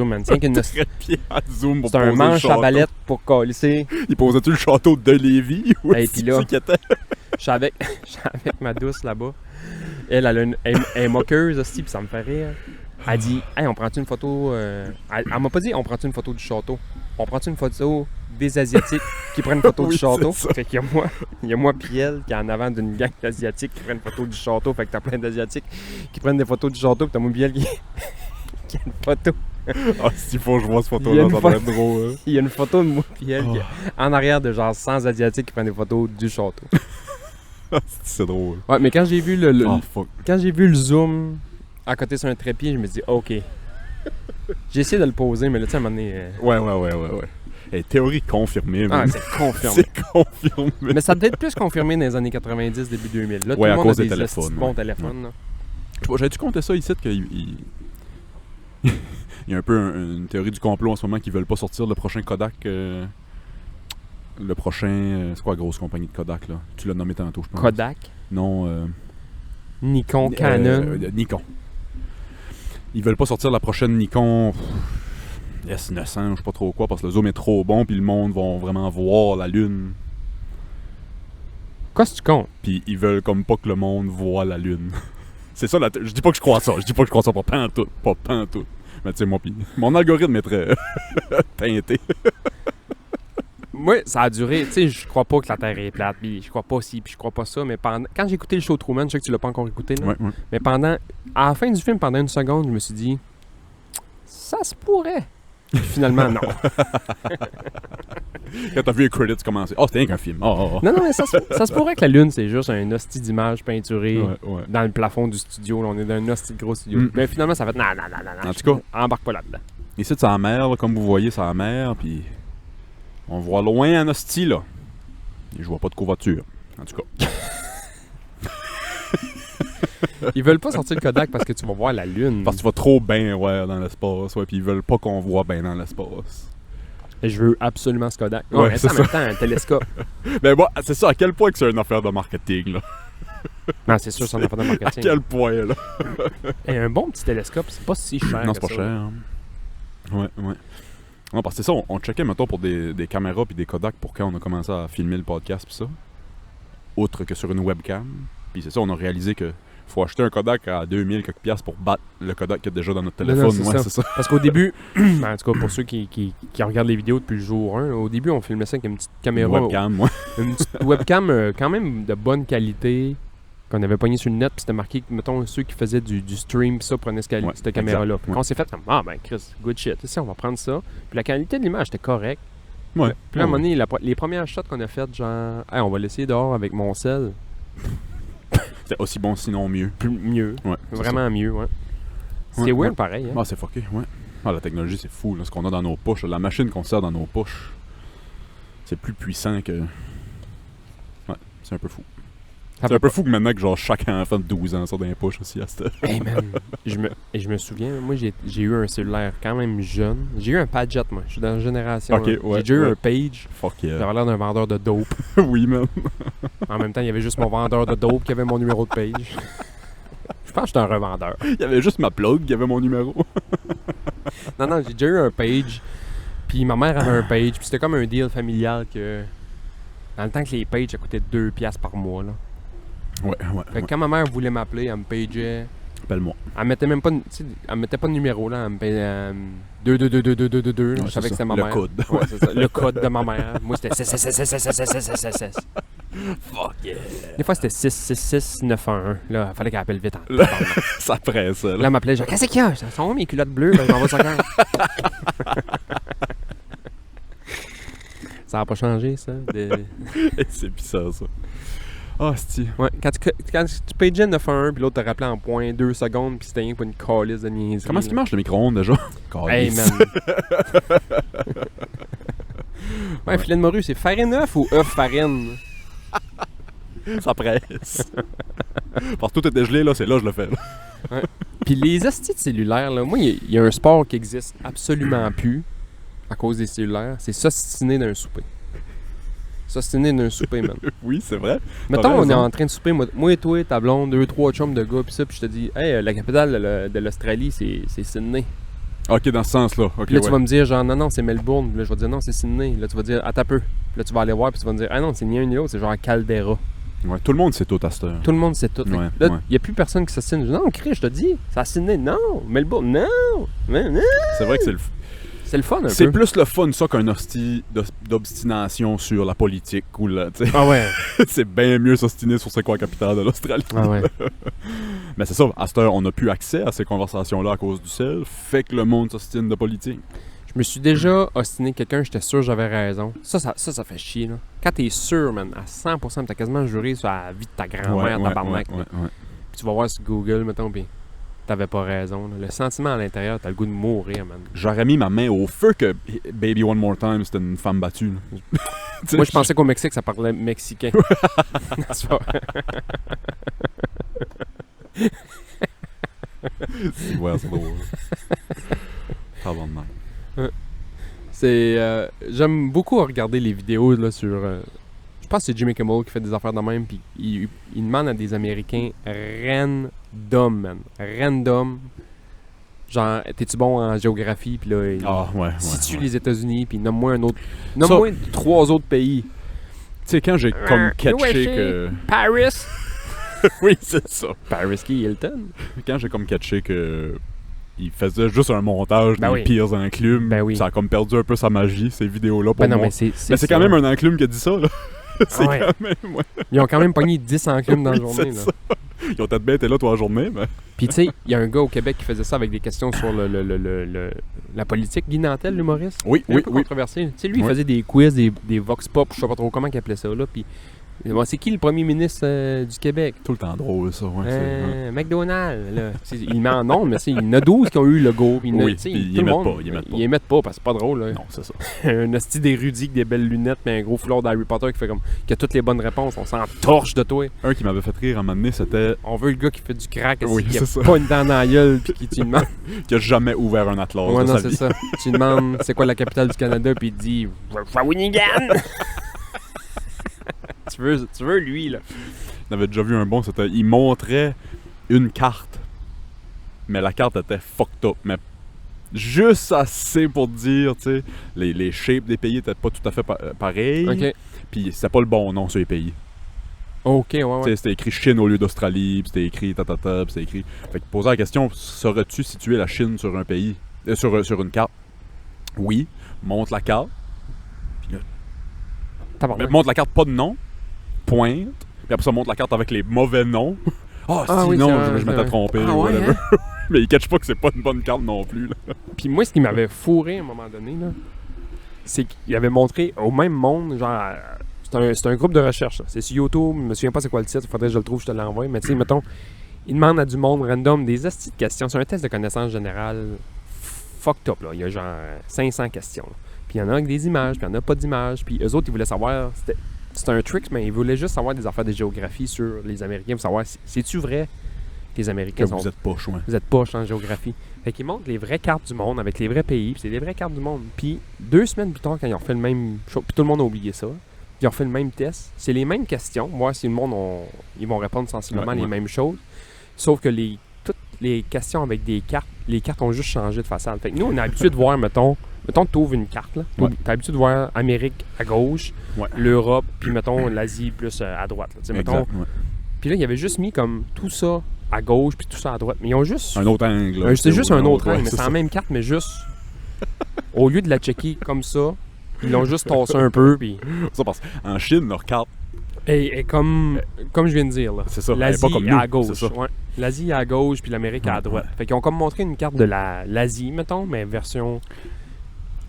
man. C'est qu'une Trépied à zoom pour c'est un poser le manche à château. balette pour calisser. Il posait-tu le château de Lévis? Ou Hey, puis là- c'est-tu qu'il était? Je suis avec ma douce là-bas. Elle est moqueuse aussi, puis ça me fait rire. Elle dit, hey, on prend-tu une photo. Elle m'a pas dit, on prend-tu une photo du château. On prend-tu une photo des Asiatiques qui prennent une photo Oui, du château. c'est ça. Fait qu'il y a moi puis elle qui est en avant d'une gang d'Asiatiques qui prennent une photo du château. Fait que t'as plein d'Asiatiques qui prennent des photos du château, puis t'as moi puis elle qui a une photo. Ah, s'il faut que je vois cette Il y a photo-là, une ça doit être drôle. Hein. Il y a une photo de moi puis elle Oh. en arrière de genre 100 Asiatiques qui prennent des photos du château. C'est drôle. Ouais, mais quand j'ai vu Oh, fuck. quand j'ai vu le zoom à côté sur un trépied, je me dis OK. J'ai essayé de le poser, mais là, tu sais, à un moment donné. Ouais. Hey, théorie confirmée, Ah, man. c'est confirmé. C'est confirmé. Mais ça doit être plus confirmé dans les années 90, début 2000. Là, tout Ouais, le à monde cause a des des téléphones, hosties de bons ouais. téléphones. là. Je sais pas, j'avais-tu compté ça ici qu'il il y a un peu une théorie du complot en ce moment qu'ils veulent pas sortir le prochain Kodak. Le prochain. C'est quoi la grosse compagnie de Kodak, là? Tu l'as nommé tantôt, je pense. Kodak, Non. Nikon, Canon. Nikon. Ils veulent pas sortir la prochaine Nikon S900, je sais pas trop quoi, parce que le zoom est trop bon, puis le monde va vraiment voir la Lune. Qu'est-ce que tu comptes? Puis ils veulent comme pas que le monde voit la Lune. C'est ça, je dis pas que je crois ça. Je dis pas que je crois ça, pas pantoute. Pas pantoute. Mais tu sais, moi, pis mon algorithme est très teinté. Moi, ça a duré. Tu sais, je crois pas que la Terre est plate, puis je crois pas ci, puis je crois pas ça, mais quand j'ai écouté le show Truman, je sais que tu l'as pas encore écouté, là, Ouais. mais à la fin du film, pendant une seconde, je me suis dit, ça se pourrait. Puis finalement, non. Quand t'as vu les credits commencer. Oh, c'était rien qu'un film. Oh. Non, mais ça se pourrait que la Lune, c'est juste un hostie d'image peinturée Ouais. dans le plafond du studio. Là, on est dans un hostie de gros studio. Mm. Mais finalement, ça fait non. En tout cas, embarque pas là-dedans. ici, c'est la mer, là, comme vous voyez, c'est la mer, puis on voit loin en hostie, là. Et je vois pas de covoiture. En tout cas. Ils veulent pas sortir le Kodak parce que tu vas voir la Lune. Parce que tu vas trop bien dans l'espace, ouais, puis ils veulent pas qu'on voit bien dans l'espace. Et je veux absolument ce Kodak. Ouais, Ouais, c'est en même temps, un télescope. Mais bon, c'est ça, à quel point que c'est une affaire de marketing, là. Non, c'est sûr, c'est un affaire de À marketing. quel point, là. Et un bon petit télescope, c'est pas si cher. Non, que c'est pas ça. cher. Ouais. Non, parce que c'est ça, on checkait, mettons, pour des caméras puis des Kodak pour quand on a commencé à filmer le podcast pis ça. Autre que sur une webcam. Puis c'est ça, on a réalisé que faut acheter un Kodak à 2000 quelques piastres pour battre le Kodak qu'il y a déjà dans notre Non, téléphone. c'est Ouais, ça. c'est ça. Parce qu'au début, en tout cas pour ceux qui regardent les vidéos depuis le jour 1, au début on filmait ça avec une petite caméra, Webcam, ouais. une petite webcam quand même de bonne qualité, qu'on avait pogné sur le net, puis c'était marqué que, mettons, ceux qui faisaient du stream, ça prenaient Ouais, cette caméra-là. exact, Puis on s'est fait comme, ah ben Chris, good shit, ici on va prendre ça. Puis la qualité de l'image était correcte. Ouais. Puis là, à un moment donné, les premières shots qu'on a faites, genre, hey, on va l'essayer dehors avec mon sel. C'était aussi bon, sinon mieux. Mieux. Ouais. c'est Vraiment mieux, ouais. C'est Ouais, weird ouais. pareil, hein. ça. Ah, c'est fucké, ouais. Ah, la technologie, c'est fou, là. Ce qu'on a dans nos poches, la machine qu'on sert dans nos poches, c'est plus puissant que. Ouais, c'est un peu fou. Ça C'est un peut peu fou que maintenant que genre chaque enfant de 12 ans sort dans les poches aussi à cette. Hey man, je me souviens, moi j'ai eu un cellulaire quand même jeune. J'ai eu un Padgett, moi. Je suis dans la génération. Ok, hein. ouais, J'ai déjà eu ouais. un Page. Fuck yeah. J'avais l'air d'un vendeur de dope. Oui, man. En même temps, il y avait juste mon vendeur de dope qui avait mon numéro de Page. Je pense que j'étais un revendeur. Il y avait juste ma plug qui avait mon numéro. Non, j'ai déjà eu un Page. Puis ma mère avait un Page. Puis c'était comme un deal familial que. Dans le temps que les Pages, ça coûtait 2$ par mois. Là. Ouais. Fait que quand ma mère voulait m'appeler, elle me pageait. Appelle-moi. Elle mettait même pas, elle mettait pas de numéro là, elle me payait 2222222. Ouais, Je savais c'est que ça. c'était ma Le mère. code. Ouais, c'est ça. Le code de ma mère. Moi c'était 6666666. Fuck yeah. Des fois c'était 666911. Là, il fallait qu'elle appelle vite. Là, ça presse, ça. Là, elle m'appelait genre qu'est-ce qu'il y a? Ça sont où mes culottes bleues? Ben, je m'en vais soccer. Ça n'a pas changé ça. C'est bizarre, ça. Ah, c'ti. Ouais, quand tu pageais 911 puis l'autre te rappelait en point 2 secondes puis c'était rien pour une calice de niaiserie. Comment est-ce qu'il marche le micro-ondes déjà? Hey Calice. man. Ouais, filet de morue, c'est farine œuf ou œuf farine? Ça presse. Parce que tout était gelé, là, c'est là que je le fais. Là. Puis les astis de cellulaires, là, moi, il y a un sport qui existe absolument plus à cause des cellulaires, c'est s'ostiner d'un souper. S'ostiner d'un souper, man. Oui, c'est vrai. Mettons, on est raison. en train de souper, moi et toi, ta blonde, 2-3 chums de gars, pis ça, pis je te dis, hey, la capitale de l'Australie, c'est Sydney. Ok, dans ce sens-là. Ok, Puis là, tu ouais. vas me dire, genre, non, c'est Melbourne. Puis là, je vais te dire, non, c'est Sydney. Là, tu vas dire, attends peu. Puis là, tu vas aller voir, puis tu vas me dire, ah non, c'est ni un ni l'autre, c'est genre Caldera. Ouais, tout le monde sait tout à cette heure. Tout le monde sait tout. Ouais, Là, il ouais. n'y a plus personne qui s'ostine. Non, Chris, je te dis, c'est à Sydney. Non, Melbourne, non. Non. C'est vrai que C'est le fun, un c'est peu. plus le fun, ça, qu'un hostie d'obstination sur la politique ou là, tu sais. Ah ouais. C'est bien mieux s'ostiner sur c'est quoi la capitale de l'Australie. Ah ouais. Mais c'est ça, à cette heure, on n'a plus accès à ces conversations-là à cause du sel, fait que le monde s'ostine de politique. Je me suis déjà ostiné quelqu'un, j'étais sûr que j'avais raison. Ça fait chier, là. Quand t'es sûr, man, à 100%, t'as quasiment juré sur la vie de ta grand-mère, tabarnak. là. Puis tu vas voir sur Google, mettons, puis t'avais pas raison. Là. Le sentiment à l'intérieur, t'as le goût de mourir, man. J'aurais mis ma main au feu que Baby One More Time, c'était une femme battue. là. Tu sais, Moi, je pensais qu'au Mexique, ça parlait mexicain. C'est pas vrai. C'est ouais, c'est drôle. Pardon de même. C'est, j'aime beaucoup regarder les vidéos là, sur... je pense que c'est Jimmy Kimmel qui fait des affaires de même, puis il demande à des Américains random, man. Random. Genre, t'es-tu bon en géographie, puis là, Ah, ouais. situe les États-Unis, puis nomme-moi un autre... Nomme-moi 3 autres pays. Tu sais, quand j'ai comme catché USA. que. Paris! Oui, c'est ça. Paris qui Hilton. Quand j'ai comme catché que. Il faisait juste un montage Ben des oui. pires enclumes. Ben oui. Ça a comme perdu un peu sa magie, ces vidéos-là, pour Ben non, moi. mais c'est Mais c'est quand même un enclume qui a dit ça, là. C'est ouais. quand même. Ouais. Ils ont quand même pogné 10 enclumes dans la Oui, journée. c'est Là. ça. Ils ont peut-être bien été là toute la journée, mais. Puis tu sais, il y a un gars au Québec qui faisait ça avec des questions sur la politique. Guy Nantel, l'humoriste. Oui, Il est un oui, peu oui. controversé. Tu sais, lui, il Ouais. faisait des quiz, des vox pop, je sais pas trop comment il appelait ça, là. Puis Bon, c'est qui le premier ministre du Québec? Tout le temps drôle, ça. Ouais, McDonald's, là. Il met en nom, mais il y en a 12 qui ont eu le go. Puis Oui, tu sais, puis ils tout le émettent monde, pas, ils émettent pas. Ils émettent pas parce que c'est pas drôle. Là. Non, c'est ça. Un hostie d'érudit avec des belles lunettes, mais un gros foulard d'Harry Potter qui fait comme qui a toutes les bonnes réponses. On s'en torche de toi. Un qui m'avait fait rire à un moment donné, c'était On veut le gars qui fait du crack, Oui, qui a c'est ça. pas une dent dans la gueule, puis qui tu lui demandes. qui a jamais ouvert un atlas Ouais, de non, sa c'est vie. ça. Tu lui demandes c'est quoi la capitale du Canada, puis il te dit Shawinigan. tu veux lui, là. On avait déjà vu un bon, c'était... Il montrait une carte, mais la carte était fucked up. Mais juste assez pour dire, tu sais, les shapes des pays étaient pas tout à fait pareils. Ok. Puis c'était pas le bon nom sur les pays. Ok, ouais, Tu ouais. sais, c'était écrit Chine au lieu d'Australie, puis c'était écrit tatata, puis c'était écrit... Fait que poser la question, saurais-tu situer la Chine sur un pays, sur une carte? Oui. Montre la carte. Tabarnak. Montre la carte pas de nom. Pointe. Puis après ça, montre la carte avec les mauvais noms. Ah, Ah si, oui, non, c'est vrai, je m'étais c'est trompé. Ah, ouais, whatever. hein? Mais il catch pas que c'est pas une bonne carte non plus. Là. Puis moi, ce qui m'avait fourré à un moment donné, là, c'est qu'il avait montré au même monde, genre, c'est un groupe de recherche. Là. C'est sur YouTube, je me souviens pas c'est quoi le titre, il faudrait que je le trouve, je te l'envoie. Mais tu sais, mettons, il demande à du monde random des astis de questions. C'est un test de connaissance générale fucked up, là. Il y a genre 500 questions. Là. Puis il y en a avec des images, puis il y en a pas d'images. Puis eux autres, ils voulaient savoir, c'était un trick, mais ils voulaient juste savoir des affaires de géographie sur les Américains, pour savoir, c'est-tu vrai que les Américains Que sont... vous êtes pas chouin. Vous êtes poche en géographie. Fait qu'ils montrent les vraies cartes du monde avec les vrais pays, puis c'est les vraies cartes du monde. Puis 2 semaines plus tard, quand ils ont fait le même show, puis tout le monde a oublié ça, ils ont fait le même test. C'est les mêmes questions, voir si le monde ils vont répondre sensiblement Ouais, les ouais. mêmes choses. Sauf que toutes les questions avec des cartes, les cartes ont juste changé de façade. Fait que nous, on est habitué de voir, mettons tu ouvres une carte, là. Ouais. T'es habitué de voir Amérique à gauche, Ouais. l'Europe, puis mettons l'Asie plus à droite. Là. Tu sais, mettons, Exact, ouais. puis là, ils avaient juste mis comme tout ça à gauche, puis tout ça à droite. Mais ils ont juste Un autre angle. là. c'est juste un autre angle, ouais, mais c'est ça. la même carte, mais juste. Au lieu de la checker comme ça, ils l'ont juste tassé un peu, puis. Ça parce qu'en Chine, leur carte, Et comme je viens de dire, là. c'est ça. Elle est L'Asie pas comme est nous. à gauche. C'est ça. Ouais. L'Asie est à gauche, puis l'Amérique est à droite. Fait qu'ils ont comme montré une carte de l'Asie, mettons, mais version.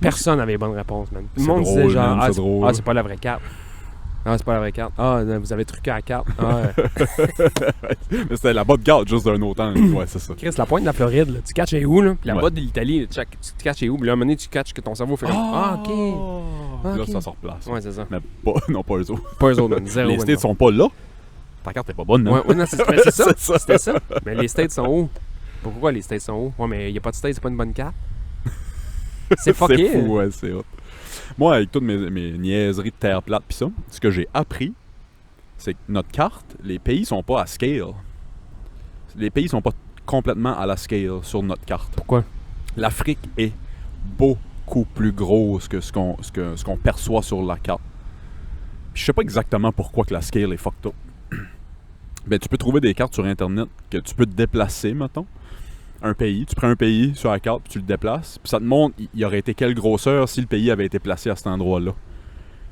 Personne n'avait bonne réponse, man. Tout le C'est monde drôle, disait genre, man, c'est drôle. c'est pas la vraie carte. Ah, c'est pas la vraie carte. Ah, vous avez truqué la carte. Ah, Mais c'était la bonne carte, juste d'un autre angle. Ouais, c'est ça. Chris, la pointe de la Floride, là, tu catches est où, là? Puis la Ouais. botte de l'Italie, là, tu catches est où? Puis là, à un moment donné, tu catches que ton cerveau fait comme, ok. Là, ok. ça se replace. Ouais, c'est ça. Mais pas, non, pas eux autres. Pas eux autres, man. Zéro. Les man, States sont pas là. Ta carte est pas bonne, non? Ouais, ouais, non, c'est mais c'est ça. C'est ça. C'était ça. Mais les States sont où? Pourquoi les States sont où? Ouais, mais il n'y a pas de States, c'est pas une bonne carte. C'est fucké. C'est fou, ouais, c'est hot. Moi, avec toutes mes niaiseries de terre plate pis ça, ce que j'ai appris, c'est que notre carte, les pays sont pas à scale. Les pays sont pas complètement à la scale sur notre carte. Pourquoi? L'Afrique est beaucoup plus grosse que ce qu'on perçoit sur la carte. Puis je sais pas exactement pourquoi que la scale est fucked up. Ben, tu peux trouver des cartes sur Internet que tu peux te déplacer, mettons. Un pays, tu prends un pays sur la carte, puis tu le déplaces, puis ça te montre il aurait été quelle grosseur si le pays avait été placé à cet endroit-là.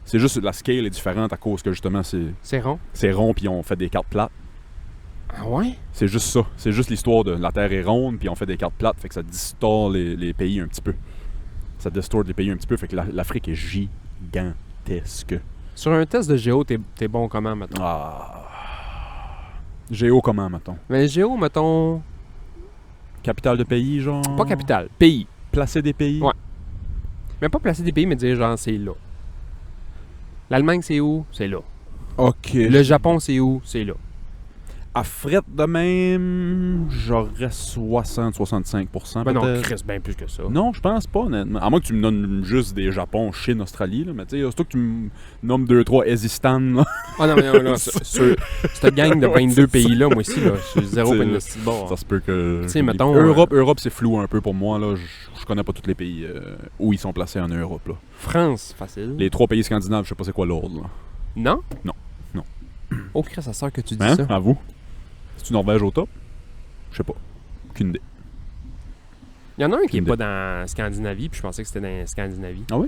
C'est juste la scale est différente à cause que justement C'est rond. c'est rond, puis on fait des cartes plates. Ah ouais? C'est juste ça. C'est juste l'histoire de la Terre est ronde, puis on fait des cartes plates, fait que ça distord les pays un petit peu. Ça distord les pays un petit peu, fait que l'Afrique est gigantesque. Sur un test de géo, t'es bon comment, mettons? Ah. Géo comment, mettons? Mais géo, mettons. Capitale de pays, genre? Pas capitale, pays. Placer des pays? Ouais. Même pas placer des pays, mais dire genre, c'est là. L'Allemagne, c'est où? C'est là. Ok. Le Japon, c'est où? C'est là. À fret de même, j'aurais 60-65%. Ben non, peut-être. Chris, bien plus que ça. Non, je pense pas, honnêtement. À moins que tu me donnes juste des Japon, Chine, Australie, là. Mais tu sais, surtout que tu me nommes 2-3 Hésistan, là. Ah non, mais non, cette gang de 22 pays-là, moi aussi, là, je suis zéro C'est- pénalty de bord. Ça se peut que... Tu sais, mettons, Europe, c'est flou un peu pour moi, là. Je connais pas tous les pays où ils sont placés en Europe, là. France, facile. Les 3 pays scandinaves, je sais pas c'est quoi l'ordre, là. Non? Non. Non. Oh, Chris, ça sort que tu dis Hein? ça. À vous? C'est-tu Norvège au top? Je sais pas. Aucune idée. Il y en a un qui est Aucune pas dans Scandinavie, puis je pensais que c'était dans Scandinavie. Ah oui?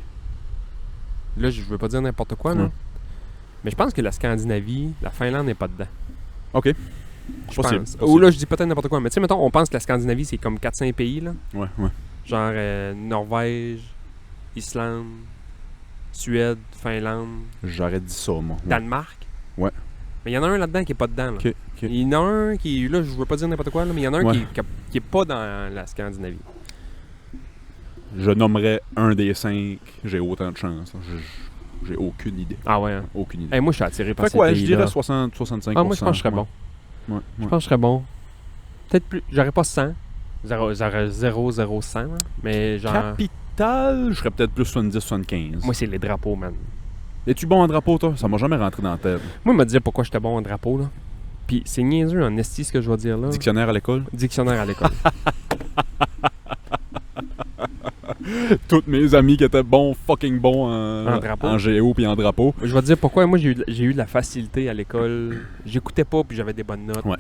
Là, je veux pas dire n'importe quoi, là. Ouais. Mais je pense que la Scandinavie, la Finlande n'est pas dedans. Ok. Je Possible, pense. possible. Ou là, je dis peut-être n'importe quoi. Mais tu sais, mettons, on pense que la Scandinavie, c'est comme 4-5 pays, là. Ouais, ouais. Genre Norvège, Islande, Suède, Finlande, J'aurais dit ça, moi. Ouais. Danemark. Ouais. Mais il y en a un là-dedans qui est pas dedans. Là. Ok. Il y en a un qui, là, je veux pas dire n'importe quoi, là, mais il y en a un Ouais. qui est pas dans la Scandinavie. Je nommerais un des 5. J'ai autant de chance. J'ai aucune idée. Ah ouais. Hein. Aucune idée. Hey, moi, je suis attiré par Fait ces quoi, pays-là. je dirais 60-65%. Ah, moi, je pense que je serais bon. Ouais, Je ouais. pense que je serais bon. Peut-être plus. J'aurais pas 100. J'aurais 0, 100. Là. Mais genre. Capitale, je serais peut-être plus 70-75. Moi, c'est les drapeaux, man. Es-tu bon en drapeau, toi? Ça m'a jamais rentré dans la tête. Moi, il m'a dit pourquoi j'étais bon en drapeau, là. Puis c'est niaiseux en esti ce que je vais dire là. Dictionnaire à l'école? Dictionnaire à l'école. Tous mes amis qui étaient fucking bons En drapeau. en géo puis en drapeau. Je vais te dire pourquoi. Moi, j'ai eu de la facilité à l'école. J'écoutais pas, puis j'avais des bonnes notes. Ouais.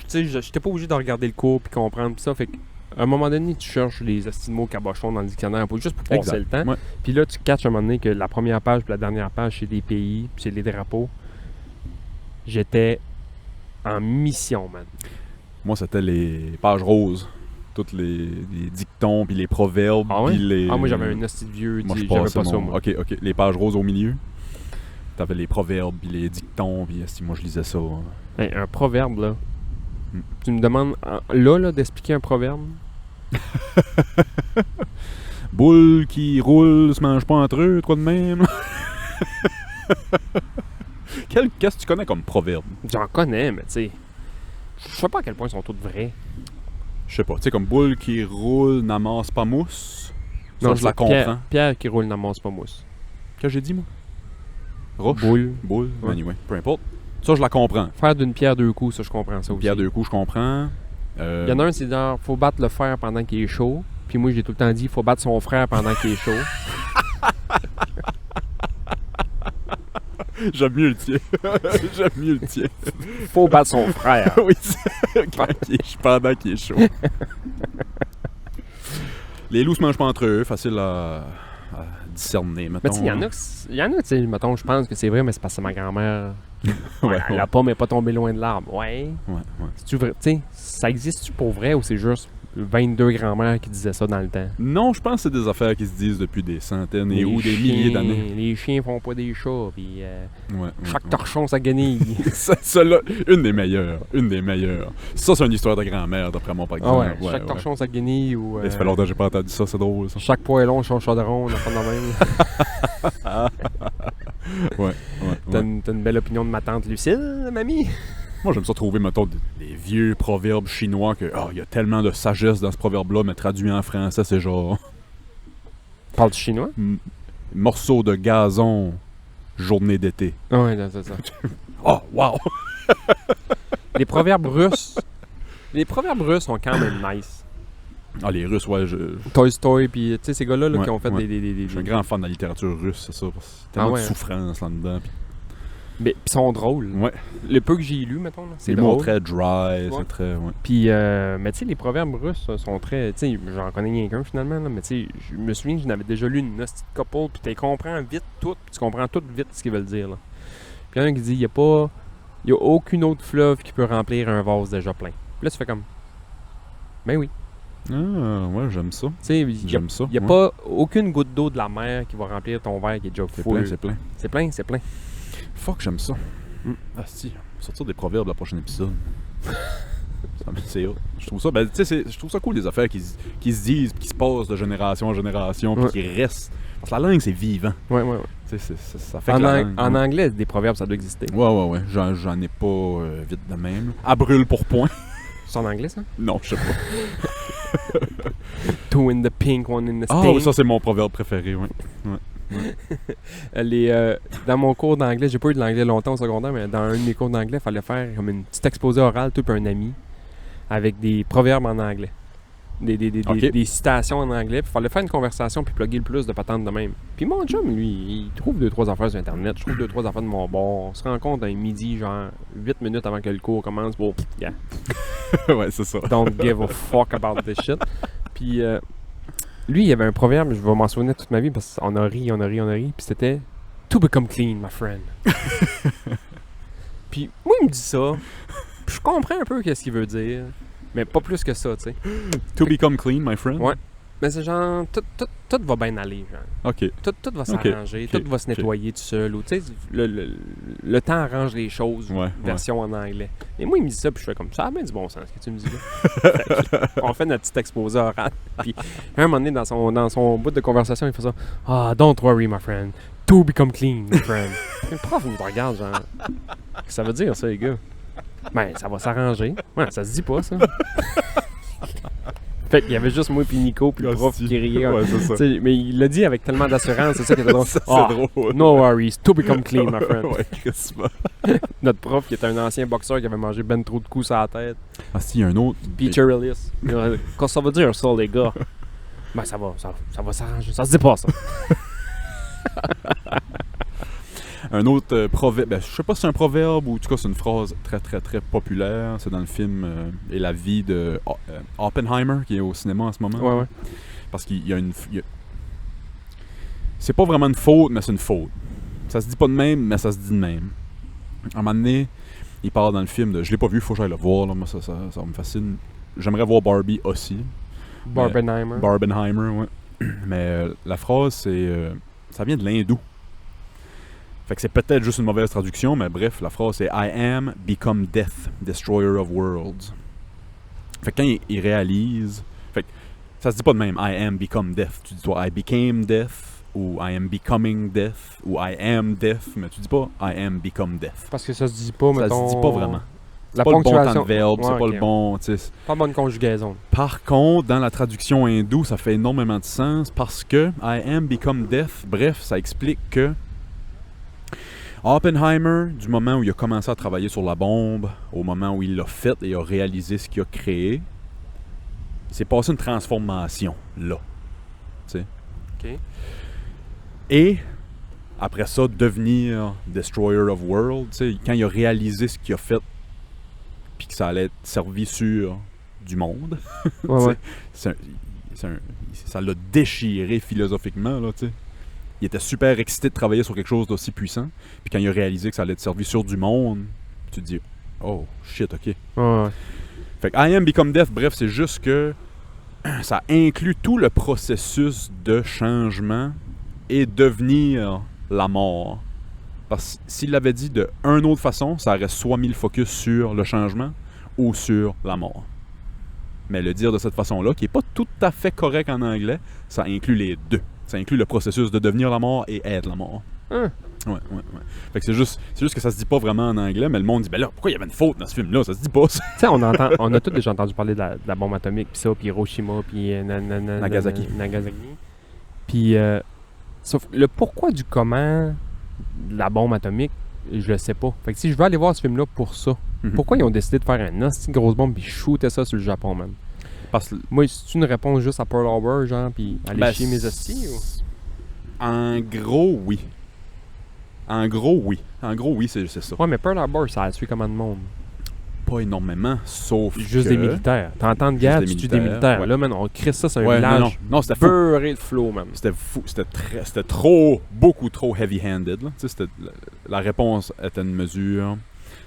Tu sais, j'étais pas obligé de regarder le cours puis comprendre pis ça. Fait qu'à un moment donné, tu cherches les esti de mots cabochons dans le dictionnaire juste pour passer le temps. Ouais. Puis là, tu catches à un moment donné que la première page puis la dernière page, c'est des pays, puis c'est les drapeaux. J'étais en mission, man. Moi, c'était les pages roses. Toutes les dictons, puis les proverbes, Ah ouais? puis les... Ah, moi, j'avais un esti de vieux. Moi, je J'avais passais pas ça, mon... moi. OK. Les pages roses au milieu. T'avais les proverbes, puis les dictons, puis moi, je lisais ça. Hey, un proverbe, là. Hmm. Tu me demandes, là, d'expliquer un proverbe? Boule qui roule, se mange pas entre eux, quoi de même. Qu'est-ce que tu connais comme proverbe? J'en connais, mais tu sais. Je sais pas à quel point ils sont tous vrais. Je sais pas, tu sais, comme boule qui roule, n'amasse pas mousse. Ça, Non, je la c'est Pierre, comprends. Pierre qui roule n'amasse pas mousse. Qu'est-ce que j'ai dit, moi? Roche? Boule. Boule? Ouais. Anyway, peu importe. Ça, je la comprends. Faire d'une pierre deux coups, ça, je comprends ça aussi. Pierre deux coups, je comprends. Il y en a un, c'est genre, faut battre le fer pendant qu'il est chaud. Puis moi, j'ai tout le temps dit, faut battre son frère pendant qu'il est chaud. J'aime mieux le tien. J'aime mieux le tien. Faut battre son frère. Oui, pendant qu'il est chaud. Les loups se mangent pas entre eux, facile à discerner, mettons. Mais tu sais, il y en a, tu sais, mettons, je pense que c'est vrai, mais c'est parce que ma grand-mère, Ouais, la pomme n'est pas tombée loin de l'arbre. Ouais. ouais. C'est-tu vrai? Tu sais, ça existe-tu pour vrai ou c'est juste 22 grand-mères qui disaient ça dans le temps? Non, je pense que c'est des affaires qui se disent depuis des centaines et ou des chiens- milliers d'années. Les chiens font pas des chats, puis Ouais, chaque torchon sa guenille. Celle-là, une des meilleures. Ça, c'est une histoire de grand-mère, d'après moi, par Ah exemple. ouais, chaque torchon sa guenille ou... Ça fait longtemps que j'ai pas entendu ça, c'est drôle, ça. Chaque poêlon, son chaudron, on a pas de même. Ouais. T'as une belle opinion de ma tante Lucille, mamie? Moi, j'aime ça trouver, mettons, des vieux proverbes chinois que, il y a tellement de sagesse dans ce proverbe-là, mais traduit en français, c'est genre... Parles-tu chinois? Morceau de gazon, journée d'été. Ah ouais, c'est ça. Oh, wow! Les proverbes russes... Les proverbes russes sont quand même nice. Ah, les Russes, ouais, Toy Story, puis tu sais, ces gars-là là, Ouais, qui ont fait ouais. des... je suis un grand fan de la littérature russe, c'est ça. Parce que c'est tellement Ah ouais, de hein. souffrance là-dedans. Mais ils sont drôles. Ouais. Le peu que j'ai lu, mettons, là, c'est Les mots drôle. très dry, Ouais. c'est très... Ouais. Puis, mais tu sais, les proverbes russes sont très... Tu sais, j'en connais rien qu'un finalement, là, mais tu sais, je me souviens que j'en avais déjà lu une hostie de couple, puis tu comprends vite tout, puis tu comprends tout vite ce qu'ils veulent dire, là. Puis il y en a un qui dit, il y a aucune autre fleuve qui peut remplir un vase déjà plein. Puis là, tu fais comme... Ben oui. Ah, ouais, j'aime ça. Tu sais, il J'aime ça. n'y a ouais. pas aucune goutte d'eau de la mer qui va remplir ton verre qui est déjà C'est full. plein, c'est plein. C'est plein, c'est plein. Fuck, j'aime ça. Ah, si. On va sortir des proverbes le prochain épisode. C'est hot. Je trouve ça, je trouve ça cool, des affaires qui se disent, qui se passent de génération en génération, puis Ouais. qui restent. Parce que la langue, c'est vivant. Ouais. Tu sais, ça fait En, que la langue... en anglais, des proverbes, ça doit exister. Ouais. J'en ai pas vite de même. À brûle pour point. C'est en anglais, ça? Non, je sais pas. Two in the pink, one in the Ah, stain. oui, ça, c'est mon proverbe préféré, ouais. Dans mon cours d'anglais, j'ai pas eu de l'anglais longtemps au secondaire, mais dans un de mes cours d'anglais, il fallait faire comme une petite exposé orale, tout pour un ami, avec des proverbes en anglais. Ok. Des citations en anglais, puis il fallait faire une conversation, puis plugger le plus de patentes de même. Puis mon chum, lui, il trouve 2-3 affaires sur Internet, je trouve 2-3 affaires de mon bord. On se rencontre un midi, genre 8 minutes avant que le cours commence, pour yeah, Ouais, c'est ça. don't give a fuck about this shit. Puis lui, il y avait un proverbe, je vais m'en souvenir toute ma vie, parce qu'on a ri, puis c'était « To become clean, my friend ». Puis moi, il me dit ça, puis je comprends un peu qu'est-ce qu'il veut dire, mais pas plus que ça, tu sais. To become clean, my friend. Ouais. Mais c'est genre, tout va bien aller, genre. Ok. Tout va s'arranger, ok, tout va se nettoyer tout seul. Ou, tu sais, le temps arrange les choses, Ouais, version en anglais. Et moi, il me dit ça, puis je fais comme ça, a bien du bon sens, ce que tu me dis là. Fait que, on fait notre petit exposé oral. Puis, à un moment donné, dans son bout de conversation, il fait ça. Ah, don't worry, my friend. To become clean, my friend. Le prof, il me regarde, genre. Qu'est-ce que ça veut dire, ça, les gars? Ben, ça va s'arranger. Ouais, ça se dit pas, ça. Fait qu'il y avait juste moi puis Nico puis le prof qui riait. Ouais, c'est ça. T'sais, mais il l'a dit avec tellement d'assurance, c'est ça qui était drôle. Ça, c'est Ah, drôle. no worries, to become clean, my friend. Ouais, quasiment. Notre prof qui était un ancien boxeur qui avait mangé ben trop de coups sur la tête. Ah, si, il y a un autre. Peter Ellis. Qu'est-ce que ça veut dire, ça, les gars? Ben, ça va s'arranger. Ça se dit pas, ça. Un autre proverbe, ben, je sais pas si c'est un proverbe ou en tout cas c'est une phrase très très très populaire. C'est dans le film Et la vie de Oppenheimer qui est au cinéma en ce moment. Ouais, ouais. Parce qu'il y a une. C'est pas vraiment une faute, mais c'est une faute. Ça se dit pas de même, mais ça se dit de même. À un moment donné, il parle dans le film de. Je l'ai pas vu, il faut que j'aille le voir. Là. Moi, ça me fascine. J'aimerais voir Barbie aussi. Barbenheimer. Barbenheimer, ouais. Mais la phrase, c'est. Ça vient de l'hindou. Fait que c'est peut-être juste une mauvaise traduction, mais bref, la phrase c'est I am become death, destroyer of worlds. Fait que quand il réalise. Fait que ça se dit pas de même I am become death. Tu dis toi I became death, ou I am becoming death, ou I am death, mais tu dis pas I am become death. Parce que ça se dit pas, Ça mettons... se dit pas vraiment. C'est La pas le bon temps ponctuation. de verbe, c'est Ouais, pas ok. le bon. Tu sais. Pas bonne conjugaison. Par contre, dans la traduction hindoue, ça fait énormément de sens parce que I am become death, bref, ça explique que Oppenheimer, du moment où il a commencé à travailler sur la bombe, au moment où il l'a faite et a réalisé ce qu'il a créé, il s'est passé une transformation, là. Tu sais. OK. Et, après ça, devenir Destroyer of Worlds, tu sais, quand il a réalisé ce qu'il a fait, puis que ça allait être servi sur du monde, Ouais, ouais. ça l'a déchiré philosophiquement, là, tu sais. Il était super excité de travailler sur quelque chose d'aussi puissant. Puis quand il a réalisé que ça allait être servi sur du monde, tu te dis « Oh, shit, OK. » Ouais, ouais. Fait que I am become death, bref, c'est juste que ça inclut tout le processus de changement et devenir la mort. Parce que s'il l'avait dit de une autre façon, ça aurait soit mis le focus sur le changement ou sur la mort. Mais le dire de cette façon-là, qui n'est pas tout à fait correct en anglais, ça inclut les deux. Ça inclut le processus de devenir la mort et être la mort. Hein. Ouais. Fait que c'est juste que ça se dit pas vraiment en anglais, mais le monde dit, ben là, pourquoi il y avait une faute dans ce film-là? Ça se dit pas, ça. Tu sais, on a tous déjà entendu parler de la bombe atomique, puis ça, puis Hiroshima, puis Nagasaki. Nagasaki. Puis, sauf le pourquoi du comment de la bombe atomique, je le sais pas. Fait que si je veux aller voir ce film-là pour ça, Mhm. pourquoi ils ont décidé de faire une hostie de grosse bombe puis shooter ça sur le Japon, man? Parce que, Moi, c'est une réponse juste à Pearl Harbor, genre, puis aller ben, chier mes hosties, ou... En gros, oui. En gros, oui, c'est ça. Ouais, mais Pearl Harbor, ça a tué comment de monde? Pas énormément, sauf Juste que... des militaires. T'entends de guerre, Juste tu des tues des militaires, militaires. ouais. Là, man, on crisse ça sur un Ouais, village non, c'était fou. beurré de flow, man. C'était fou, c'était trop, beaucoup trop heavy-handed. Là. Tu sais, la réponse était une mesure.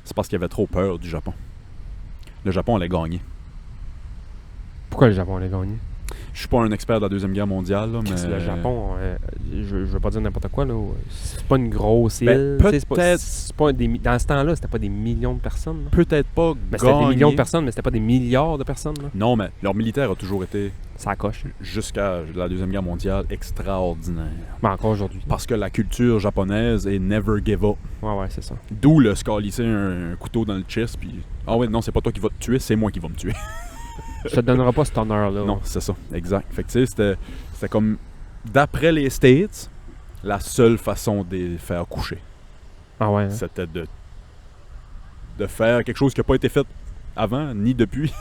C'est parce qu'il y avait trop peur du Japon. Le Japon allait gagner. Pourquoi le Japon l'a gagné? Je suis pas un expert de la Deuxième Guerre mondiale, là, mais... Le Japon, je veux pas dire n'importe quoi, là. C'est pas une grosse île. Ben, tu sais, c'est pas- peut-être- c'est pas des dans ce temps-là, c'était pas des millions de personnes. Là. Peut-être pas Ben, c'était des gagner. millions de personnes, mais c'était pas des milliards de personnes. Là. Non, mais leur militaire a toujours été, Ça coche. jusqu'à la Deuxième Guerre mondiale, extraordinaire. Mais encore aujourd'hui. Parce que la culture japonaise est never give up. Ouais, c'est ça. D'où le se calisser un couteau dans le chest, puis... Ah ouais, non, c'est pas toi qui vas te tuer, c'est moi qui va me tuer. Je te donnerai pas cet honneur-là. Non, c'est ça, exact. Fait que tu sais, c'était comme, d'après les States, la seule façon de les faire coucher. Ah ouais. Hein? C'était de faire quelque chose qui n'a pas été fait avant, ni depuis.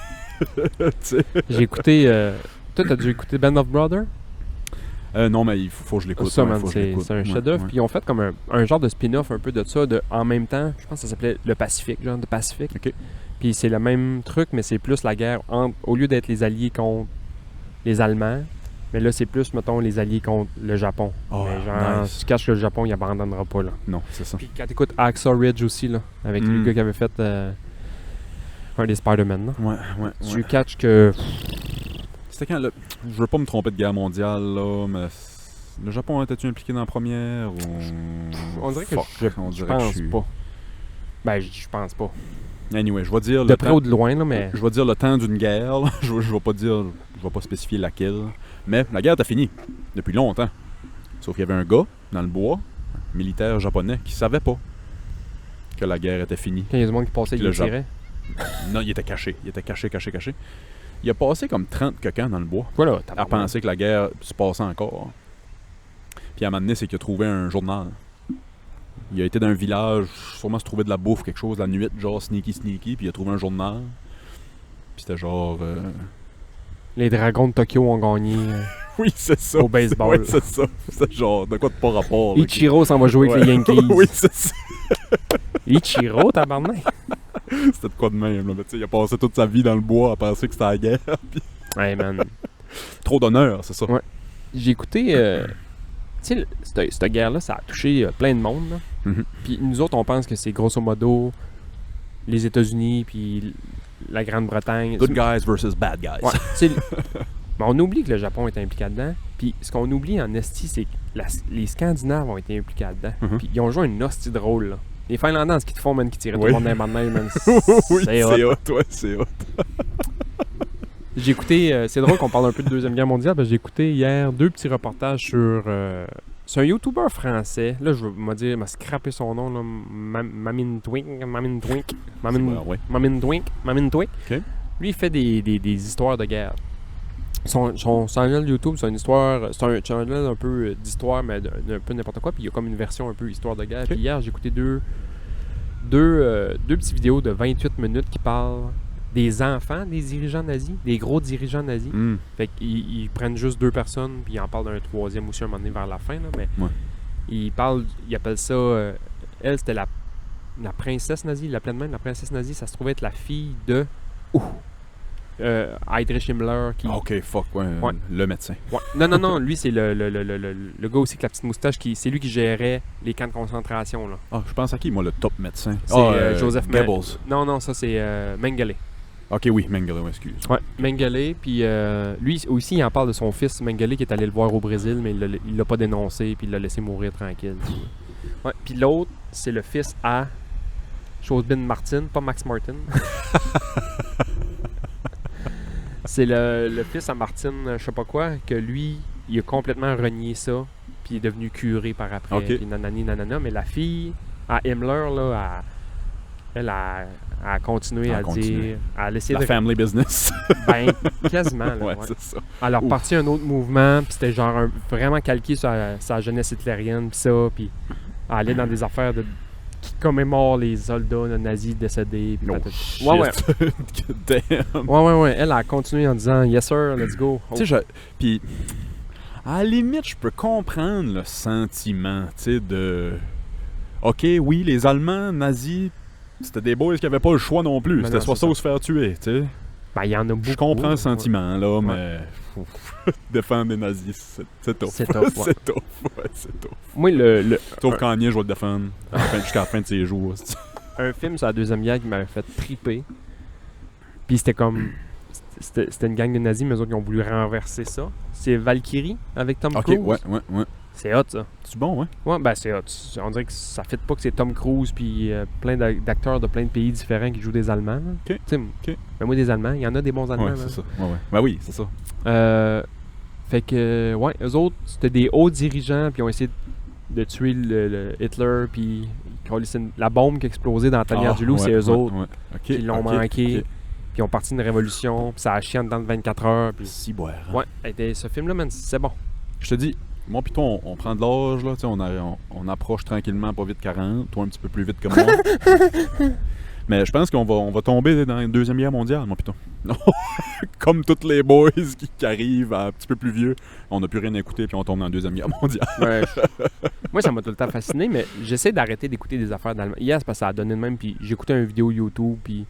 Tu sais. J'ai écouté... Toi, t'as dû écouter Band of Brothers? Non, mais il faut que je l'écoute. Ça, ouais, man, faut que je c'est l'écoute. un Ouais, chef-d'œuvre. ouais. Puis ils ont fait comme un genre de spin-off un peu de ça, en même temps. Je pense que ça s'appelait Le Pacifique, genre de Pacifique. Ok. Puis c'est le même truc, mais c'est plus la guerre au lieu d'être les Alliés contre les Allemands, mais là c'est plus, mettons, les Alliés contre le Japon. Oh, mais genre, nice. si tu caches que le Japon, il abandonnera pas, là. Non, c'est ça. Puis quand t'écoutes Hacksaw Ridge aussi, là, avec le Mm. gars qui avait fait un des Spider-Man, là, Ouais. tu catches que C'était quand le... Je veux pas me tromper de guerre mondiale, là, mais... Le Japon était-tu impliqué dans la première, ou... On dirait que Fuck, on je dirait que pense suis- pas. Ben, je pense pas. Anyway, je vais dire... De le près temps- ou de loin, là, mais... Je vais dire le temps d'une guerre, là. Je vais pas dire... Je vais pas spécifier laquelle. Mais la guerre était finie. Depuis longtemps. Sauf qu'il y avait un gars, dans le bois, un militaire japonais, qui savait pas que la guerre était finie. Quand il y a du monde qui passait, Puis il le tirait. Non, il était caché. Il était caché. Il a passé comme 30 coquins dans le bois Voilà, à penser que la guerre se passait encore. Puis à un moment donné, c'est qu'il a trouvé un journal. Il a été dans un village, sûrement se trouver de la bouffe, quelque chose, la nuit, genre sneaky, puis il a trouvé un journal. Puis c'était genre... Les Dragons de Tokyo ont gagné Oui, c'est ça. au baseball. Oui, c'est ça. C'est genre de quoi de pas rapport. là, Ichiro s'en va jouer avec Ouais. les Yankees. Oui, c'est ça. Ichiro, tabarnak. C'était de quoi de même. Là. Mais tu sais, il a passé toute sa vie dans le bois à penser que c'était la guerre. Ouais, man. Trop d'honneur, c'est ça. Ouais. J'ai écouté... tu sais, cette guerre-là, ça a touché plein de monde. là. Mhm. Puis nous autres, on pense que c'est grosso modo les États-Unis puis la Grande-Bretagne. Good guys versus bad guys. Ouais, tu sais, mais on oublie que le Japon est impliqué là-dedans. Puis ce qu'on oublie en esti, c'est que les Scandinaves ont été impliqués là-dedans. Mhm. Puis ils ont joué un hostie de rôle, là. Les Finlandais, en ce qu'ils te font, man, qui tiraient tout Oui. le monde dans les mains de neige, man. Oui, C'est hot. c'est hot, ouais, c'est hot. J'ai écouté, c'est drôle qu'on parle un peu de Deuxième Guerre mondiale, parce que j'ai écouté hier 2 petits reportages sur... c'est un YouTuber français. Là, je vais me dire, m'a scrappé son nom, là. Mamin Twink. Ok. Lui, il fait des histoires de guerre. Son channel YouTube, c'est une histoire... C'est un channel un peu d'histoire, mais d'un peu n'importe quoi. Puis il y a comme une version un peu histoire de guerre. Ok. Puis hier, j'ai écouté deux petites vidéos de 28 minutes qui parlent des enfants des dirigeants nazis, des gros dirigeants nazis. Mm. Fait qu'ils prennent juste 2 personnes, puis ils en parlent d'un troisième aussi un moment donné vers la fin. Là, mais Ouais. ils appellent ça... elle, c'était la princesse nazie, la pleine main de la princesse nazie. Ça se trouvait être la fille de... Heinrich Himmler qui... Ah, ok, fuck, ouais, Ouais. le médecin. Ouais. Non, lui, c'est le gars aussi avec la petite moustache, c'est lui qui gérait les camps de concentration. Là. Ah, je pense à qui, moi, le top médecin? C'est Joseph Goebbels. Non, ça c'est Mengele. Ok, oui, Mengele, ouais, excuse. Ouais, Mengele, puis lui aussi, il en parle de son fils Mengele qui est allé le voir au Brésil, mais il l'a pas dénoncé, puis il l'a laissé mourir tranquille. Ouais, puis l'autre, c'est le fils à Chosbin Martin, pas Max Martin. C'est le fils à Martin, je sais pas quoi, que lui, il a complètement renié ça, puis il est devenu curé par après, Ok. puis nanani nanana, mais la fille à Himmler, là, elle a continué Elle a à continué. dire, à laisser La family business. ben, quasiment, là, ouais, ouais. c'est ça. Elle a Ouf. reparti un autre mouvement, puis c'était genre vraiment calqué sur sa jeunesse hitlérienne, puis ça, puis elle allait dans des affaires qui commémorent les soldats nazis décédés. Puis No patati. shit. Ouais, Damn. ouais. Elle a continué en disant Yes sir, let's go. Oh. Tu sais, puis à la limite, je peux comprendre le sentiment, tu sais, de... Ok, oui, les Allemands nazis, c'était des boys qui avaient pas le choix non plus. Mais C'était non, soit c'est ça ça. ou se faire tuer, tu sais. Ben, il y en a beaucoup. Je comprends le ouais. sentiment, là, mais... Défendre des nazis, c'est tough. C'est tough, ouais. C'est tough, ouais, c'est tough. Moi, Sauf Kanye, je vais le défendre jusqu'à la fin de ses jours. un film sur la Deuxième Guerre qui m'avait fait triper, puis c'était comme... C'était une gang de nazis, mais eux autres, ils ont voulu renverser ça. C'est Valkyrie avec Tom Ok, Cruise. ouais. C'est hot, ça. C'est bon, ouais? Ouais, ben c'est hot. On dirait que ça fait pas que c'est Tom Cruise puis plein d'acteurs de plein de pays différents qui jouent des Allemands. Là. Ok, Tu sais, ben moi des Allemands, il y en a des bons Allemands. Ouais, là. c'est ça. Ouais. Ben oui, c'est ça. Fait que, ouais, eux autres, c'était des hauts dirigeants puis ils ont essayé de tuer le Hitler puis la bombe qui a explosé dans la tanière du loup, c'est eux autres. Ouais. Ok, Puis ils l'ont manqué. Puis ils ont parti une révolution puis ça a chié en dedans de 24 heures. Puis... Si, boire. Ouais, ce film-là, man, c'est bon. Je te dis, moi pis toi, on prend de l'âge, là, tu sais, on approche tranquillement, pas vite 40, toi un petit peu plus vite que moi. Mais je pense qu'on va tomber dans la Deuxième Guerre mondiale, moi pis toi. Comme tous les boys qui arrivent un petit peu plus vieux, on n'a plus rien à écouter puis on tombe dans la Deuxième Guerre mondiale. Ouais, moi, ça m'a tout le temps fasciné, mais j'essaie d'arrêter d'écouter des affaires d'Allemagne. Hier, c'est parce que ça a donné de même, puis j'écoutais une vidéo YouTube, puis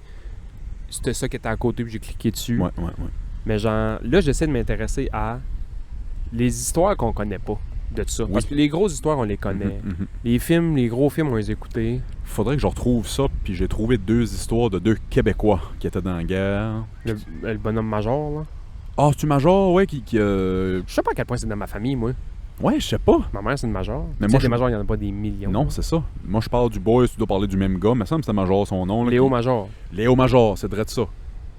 c'était ça qui était à côté, puis j'ai cliqué dessus. Ouais. Mais genre, là, j'essaie de m'intéresser à les histoires qu'on connaît pas de tout ça. Oui. Parce que les grosses histoires, on les connaît. Mhm. Les films, les gros films, on les écoutait. Faudrait que je retrouve ça, puis j'ai trouvé 2 histoires de 2 Québécois qui étaient dans la guerre. Le bonhomme major, là. Ah, c'est-tu Major, ouais, Je sais pas à quel point c'est dans ma famille, moi. Ouais, je sais pas. Ma mère, c'est une major. Mais Tu sais, moi, des je- majors, il y en a pas des millions. Non, c'est ça. Moi, je parle du boy, tu dois parler du même gars, mais ça me semble que c'était Major son nom. Là, Léo qui- Major. Léo Major, c'est vrai de ça.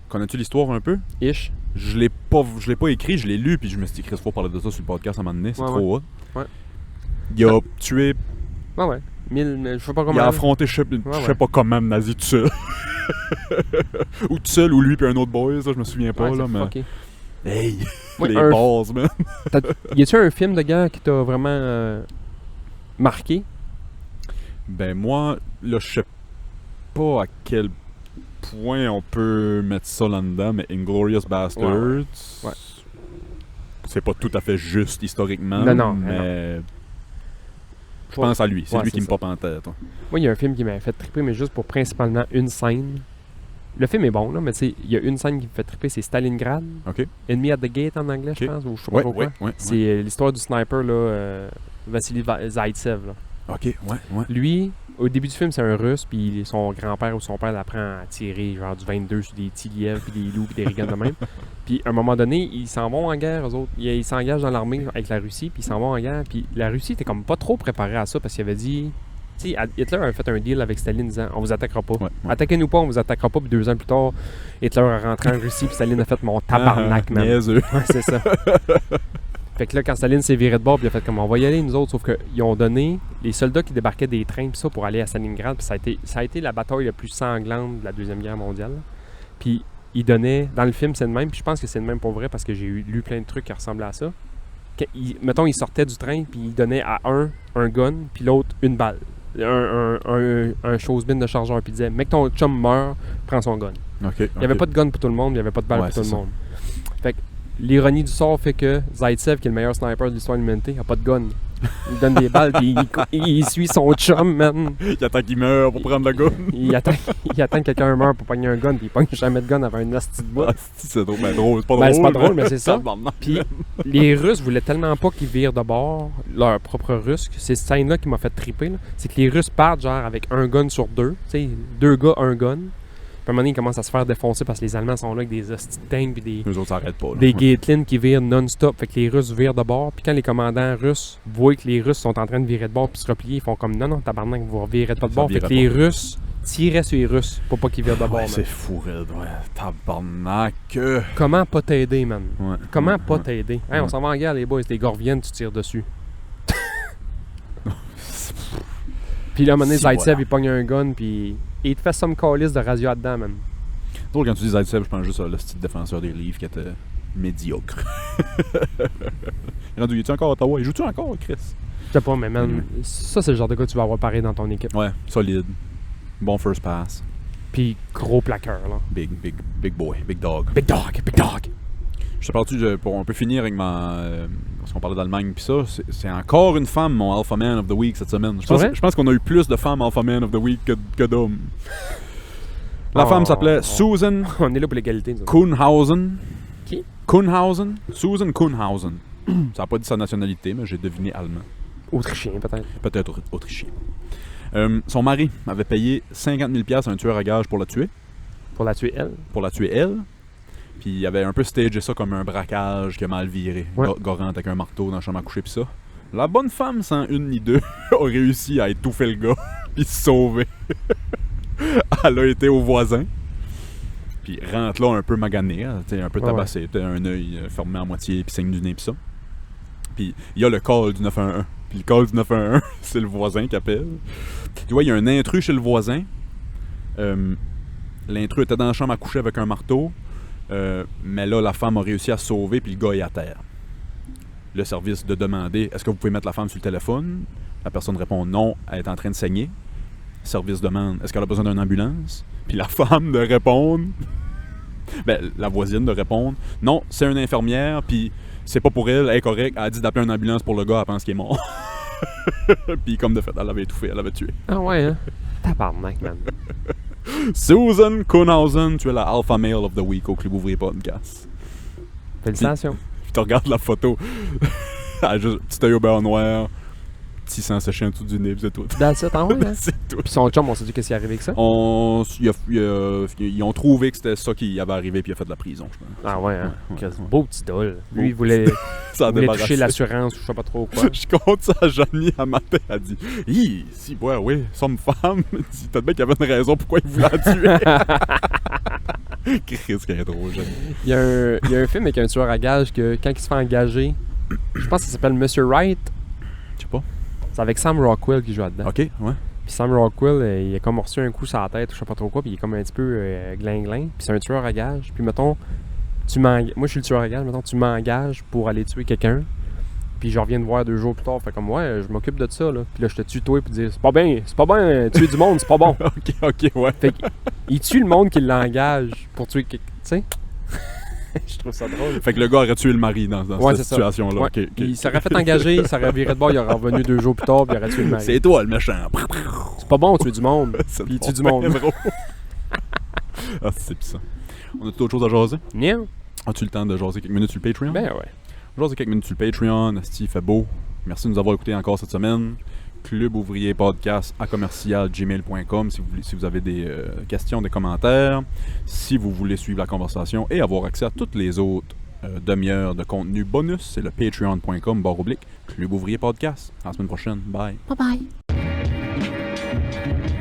Connais-tu l'histoire un peu? Ish. Je l'ai pas écrit, je l'ai lu, puis je me suis dit, Chris, faut parler de ça sur le podcast à un moment donné, c'est Ouais, trop hot. Ouais. Il a tué, Ouais, ouais. 1000, je sais pas il comment. a affronté, je sais pas comment, nazi tout seul. Ou tout seul, ou lui, puis un autre boy, ça, je me souviens pas, Ouais, là, c'est mais. fucké. Hey! Ouais, les un- bases, man! Y a-tu un film de guerre qui t'a vraiment marqué? Ben, moi, là, je sais pas à quel point on peut mettre ça là-dedans, mais Inglourious Basterds. Ouais. C'est pas tout à fait juste historiquement, Non, mais. Je pense à lui, c'est Ouais, lui qui c'est me pop en tête. hein. Moi, il y a un film qui m'a fait triper, mais juste pour principalement une scène. Le film est bon, là, mais tu sais, il y a une scène qui me fait triper, c'est Stalingrad. Ok? Enemy at the Gate en anglais, je Ok. pense, ou je sais pas Ouais, trop quoi. ouais. C'est l'histoire du sniper, là, Vassili Zaitsev. Là. Ok, ouais. Lui, au début du film, c'est un Russe, puis son grand-père ou son père l'apprend à tirer genre du 22 sur des petits lièvres, puis des loups, puis des riganes de même. Puis à un moment donné, ils s'en vont en guerre, eux autres. Ils s'engagent dans l'armée avec la Russie, puis ils s'en vont en guerre. Puis la Russie était comme pas trop préparée à ça, parce qu'il avait dit... Tu sais, Hitler avait fait un deal avec Staline disant « On vous attaquera pas. Ouais. Attaquez-nous pas, on vous attaquera pas. » Puis 2 ans plus tard, Hitler est rentré en Russie, puis Staline a fait « Mon tabarnak, man. » Niaiseux. Ouais, c'est ça. Fait que là, quand Staline s'est viré de bord, puis il a fait comme on va y aller, nous autres, sauf qu'ils ont donné les soldats qui débarquaient des trains, puis ça, pour aller à Stalingrad, puis ça a été la bataille la plus sanglante de la Deuxième Guerre mondiale. là. Puis ils donnaient, dans le film, c'est le même, puis je pense que c'est le même pour vrai, parce que j'ai lu plein de trucs qui ressemblaient à ça. Mettons, ils sortaient du train, puis ils donnaient à un gun, puis l'autre une balle. Un chose-bin de chargeur, puis ils disaient mec, ton chum meurt, prends son gun. Ok. Il n'y avait pas de gun pour tout le monde, il n'y avait pas de balle Ouais, pour tout c'est le monde. Fait que l'ironie du sort fait que Zaitsev, qui est le meilleur sniper de l'histoire de l'humanité, n'a pas de gun. Il donne des balles, puis il suit son chum, man. Il attend qu'il meure pour prendre le gun. Il attend que quelqu'un meure pour pogner un gun, puis il pogne jamais de gun avant un asti de bois. Ah, c'est drôle, ben drôle, c'est pas Ben, drôle. c'est pas drôle, mais c'est ça. Tabarnak. Puis les Russes voulaient tellement pas qu'ils virent de bord, leur propre Russe, que c'est cette scène-là qui m'a fait triper. Là. C'est que les Russes partent genre avec un gun sur 2, tu sais, 2 gars, un gun. Puis à un moment donné, ils commencent à se faire défoncer parce que les Allemands sont là avec des hosties de tanks puis Eux autres s'arrêtent pas. Là. des Gatling qui virent non-stop. Fait que les Russes virent de bord. Puis quand les commandants russes voient que les Russes sont en train de virer de bord puis se replier, ils font comme non, tabarnak, vous virez pas de Ça bord. Fait vire que de les bord. Russes tiraient sur les Russes pour pas qu'ils virent de bord. Ouais, man. c'est fou, raide, ouais. Tabarnak. Comment pas t'aider, man? Ouais. Comment Ouais, pas ouais. t'aider? Hey, on Ouais. s'en va en guerre, les boys. Les gars reviennent, tu tires dessus. Puis là, à un moment donné, Si, Zaitsev, voilà. il pogne un gun, puis il te fait some calice de radio dedans, man. C'est drôle quand tu dis Zaitsev, je pense juste à le style défenseur des livres qui était médiocre. Il est-tu encore à Ottawa? Il joue-tu encore, Chris? Je sais pas, mais man, ça, c'est le genre de gars que tu vas avoir pareil dans ton équipe. Ouais, solide. Bon first pass. Puis gros plaqueur, là. Big boy, big dog. Big dog, big dog. Je te parle-tu, pour un peu finir avec parce qu'on parlait d'Allemagne pis ça, c'est encore une femme, mon Alpha Man of the Week cette semaine. C'est vrai? Je pense qu'on a eu plus de femmes Alpha Man of the Week que d'hommes. La Oh. femme s'appelait Susan On est là pour l'égalité, nous autres. Kuhnhausen. Qui? Kuhnhausen. Susan Kuhnhausen. Ça n'a pas dit sa nationalité, mais j'ai deviné allemand. Autrichien, peut-être. Peut-être autrichien. Son mari avait payé 50 000 $ à un tueur à gages pour la tuer. Pour la tuer, elle. Pour la tuer elle. Puis il avait un peu stagé ça comme un braquage qui a mal viré. Ouais. Gorante avec un marteau dans la chambre à coucher pis ça. La bonne femme, sans une ni deux, a réussi à étouffer le gars puis se sauver. Elle a été au voisin. Puis rentre là un peu magané, hein, t'sais, un peu Ouais, tabassé, t'as un œil fermé à moitié puis saigne du nez pis ça. Puis il y a le call du 911. Puis le call du 911, c'est le voisin qui appelle. Tu vois, il y a un intrus chez le voisin. L'intrus était dans la chambre à coucher avec un marteau. Mais là, la femme a réussi à se sauver, puis le gars est à terre. Le service de demander est-ce que vous pouvez mettre la femme sur le téléphone? La personne répond non, elle est en train de saigner. Le service demande est-ce qu'elle a besoin d'une ambulance? Puis la femme de répondre, la voisine de répondre non, c'est une infirmière, puis c'est pas pour elle, elle est correcte, elle a dit d'appeler une ambulance pour le gars, elle pense qu'il est mort. Puis comme de fait, elle l'avait étouffé, elle l'avait tué. Ah ouais, hein? Tabarnak, man. Susan Kuhnhausen, tu es la Alpha Male of the Week au Club Ouvrier Podcast. Félicitations. Puis tu regardes la photo, elle a juste petit œil au beurre noir, petit sang séché en dessous du nez, pis c'est tout. Dans ça, t'en vois, hein? C'est tout. Puis son chum, on s'est dit qu'est-ce qui est arrivé avec ça? Ils ont trouvé que c'était ça qui avait arrivé, puis il a fait de la prison, je pense. Ah ouais, hein? Ouais, Qu'est-ce ouais. beau petit dol. Beau Lui, il voulait, Ça a il voulait débarrassé. toucher l'assurance ou je sais pas trop quoi. Je compte ça à Johnny à matin. Elle dit hi, si, ouais, oui, somme femme. Elle dit peut-être bien qu'il y avait une raison pourquoi il voulait la tuer. Qu'est-ce qu'il est drôle, Johnny. Il y a un film avec un tueur à gages que quand il se fait engager, je pense que ça s'appelle Monsieur Wright. Je sais pas. C'est avec Sam Rockwell qui joue là-dedans. Ok, ouais. Puis Sam Rockwell, il a comme reçu un coup sur la tête ou je sais pas trop quoi, puis il est comme un petit peu gling-gling. Puis c'est un tueur à gages. Puis mettons, moi je suis le tueur à gages, mettons, tu m'engages pour aller tuer quelqu'un. Puis je reviens te voir 2 jours plus tard, fait comme ouais, je m'occupe de ça là. Puis là je te tue toi puis dire c'est pas bien, tuer du monde, c'est pas bon. Ok, ouais. Fait qu'il tue le monde qui l'engage pour tuer quelqu'un, tu sais. Je trouve ça drôle. Fait que le gars aurait tué le mari dans Ouais, cette c'est ça. situation-là. Ouais. Ok, ok. Il s'aurait fait engager, il s'aurait viré de bord, il aurait revenu 2 jours plus tard, puis il aurait tué le mari. C'est toi le méchant. C'est pas bon tuer du monde. C'est Puis il bon, tue du monde. ben drôle. Ah, c'est pis ça. On a tout autre chose à jaser? Non? As-tu le temps de jaser quelques minutes sur le Patreon? Ben ouais. Jaser quelques minutes sur le Patreon. Asti, il fait beau. Merci de nous avoir écoutés encore cette semaine. Club Ouvrier Podcast à commercial@gmail.com si vous avez des questions, des commentaires. Si vous voulez suivre la conversation et avoir accès à toutes les autres demi-heures de contenu bonus, c'est le patreon.com/Club Ouvrier Podcast. À la semaine prochaine. Bye. Bye bye.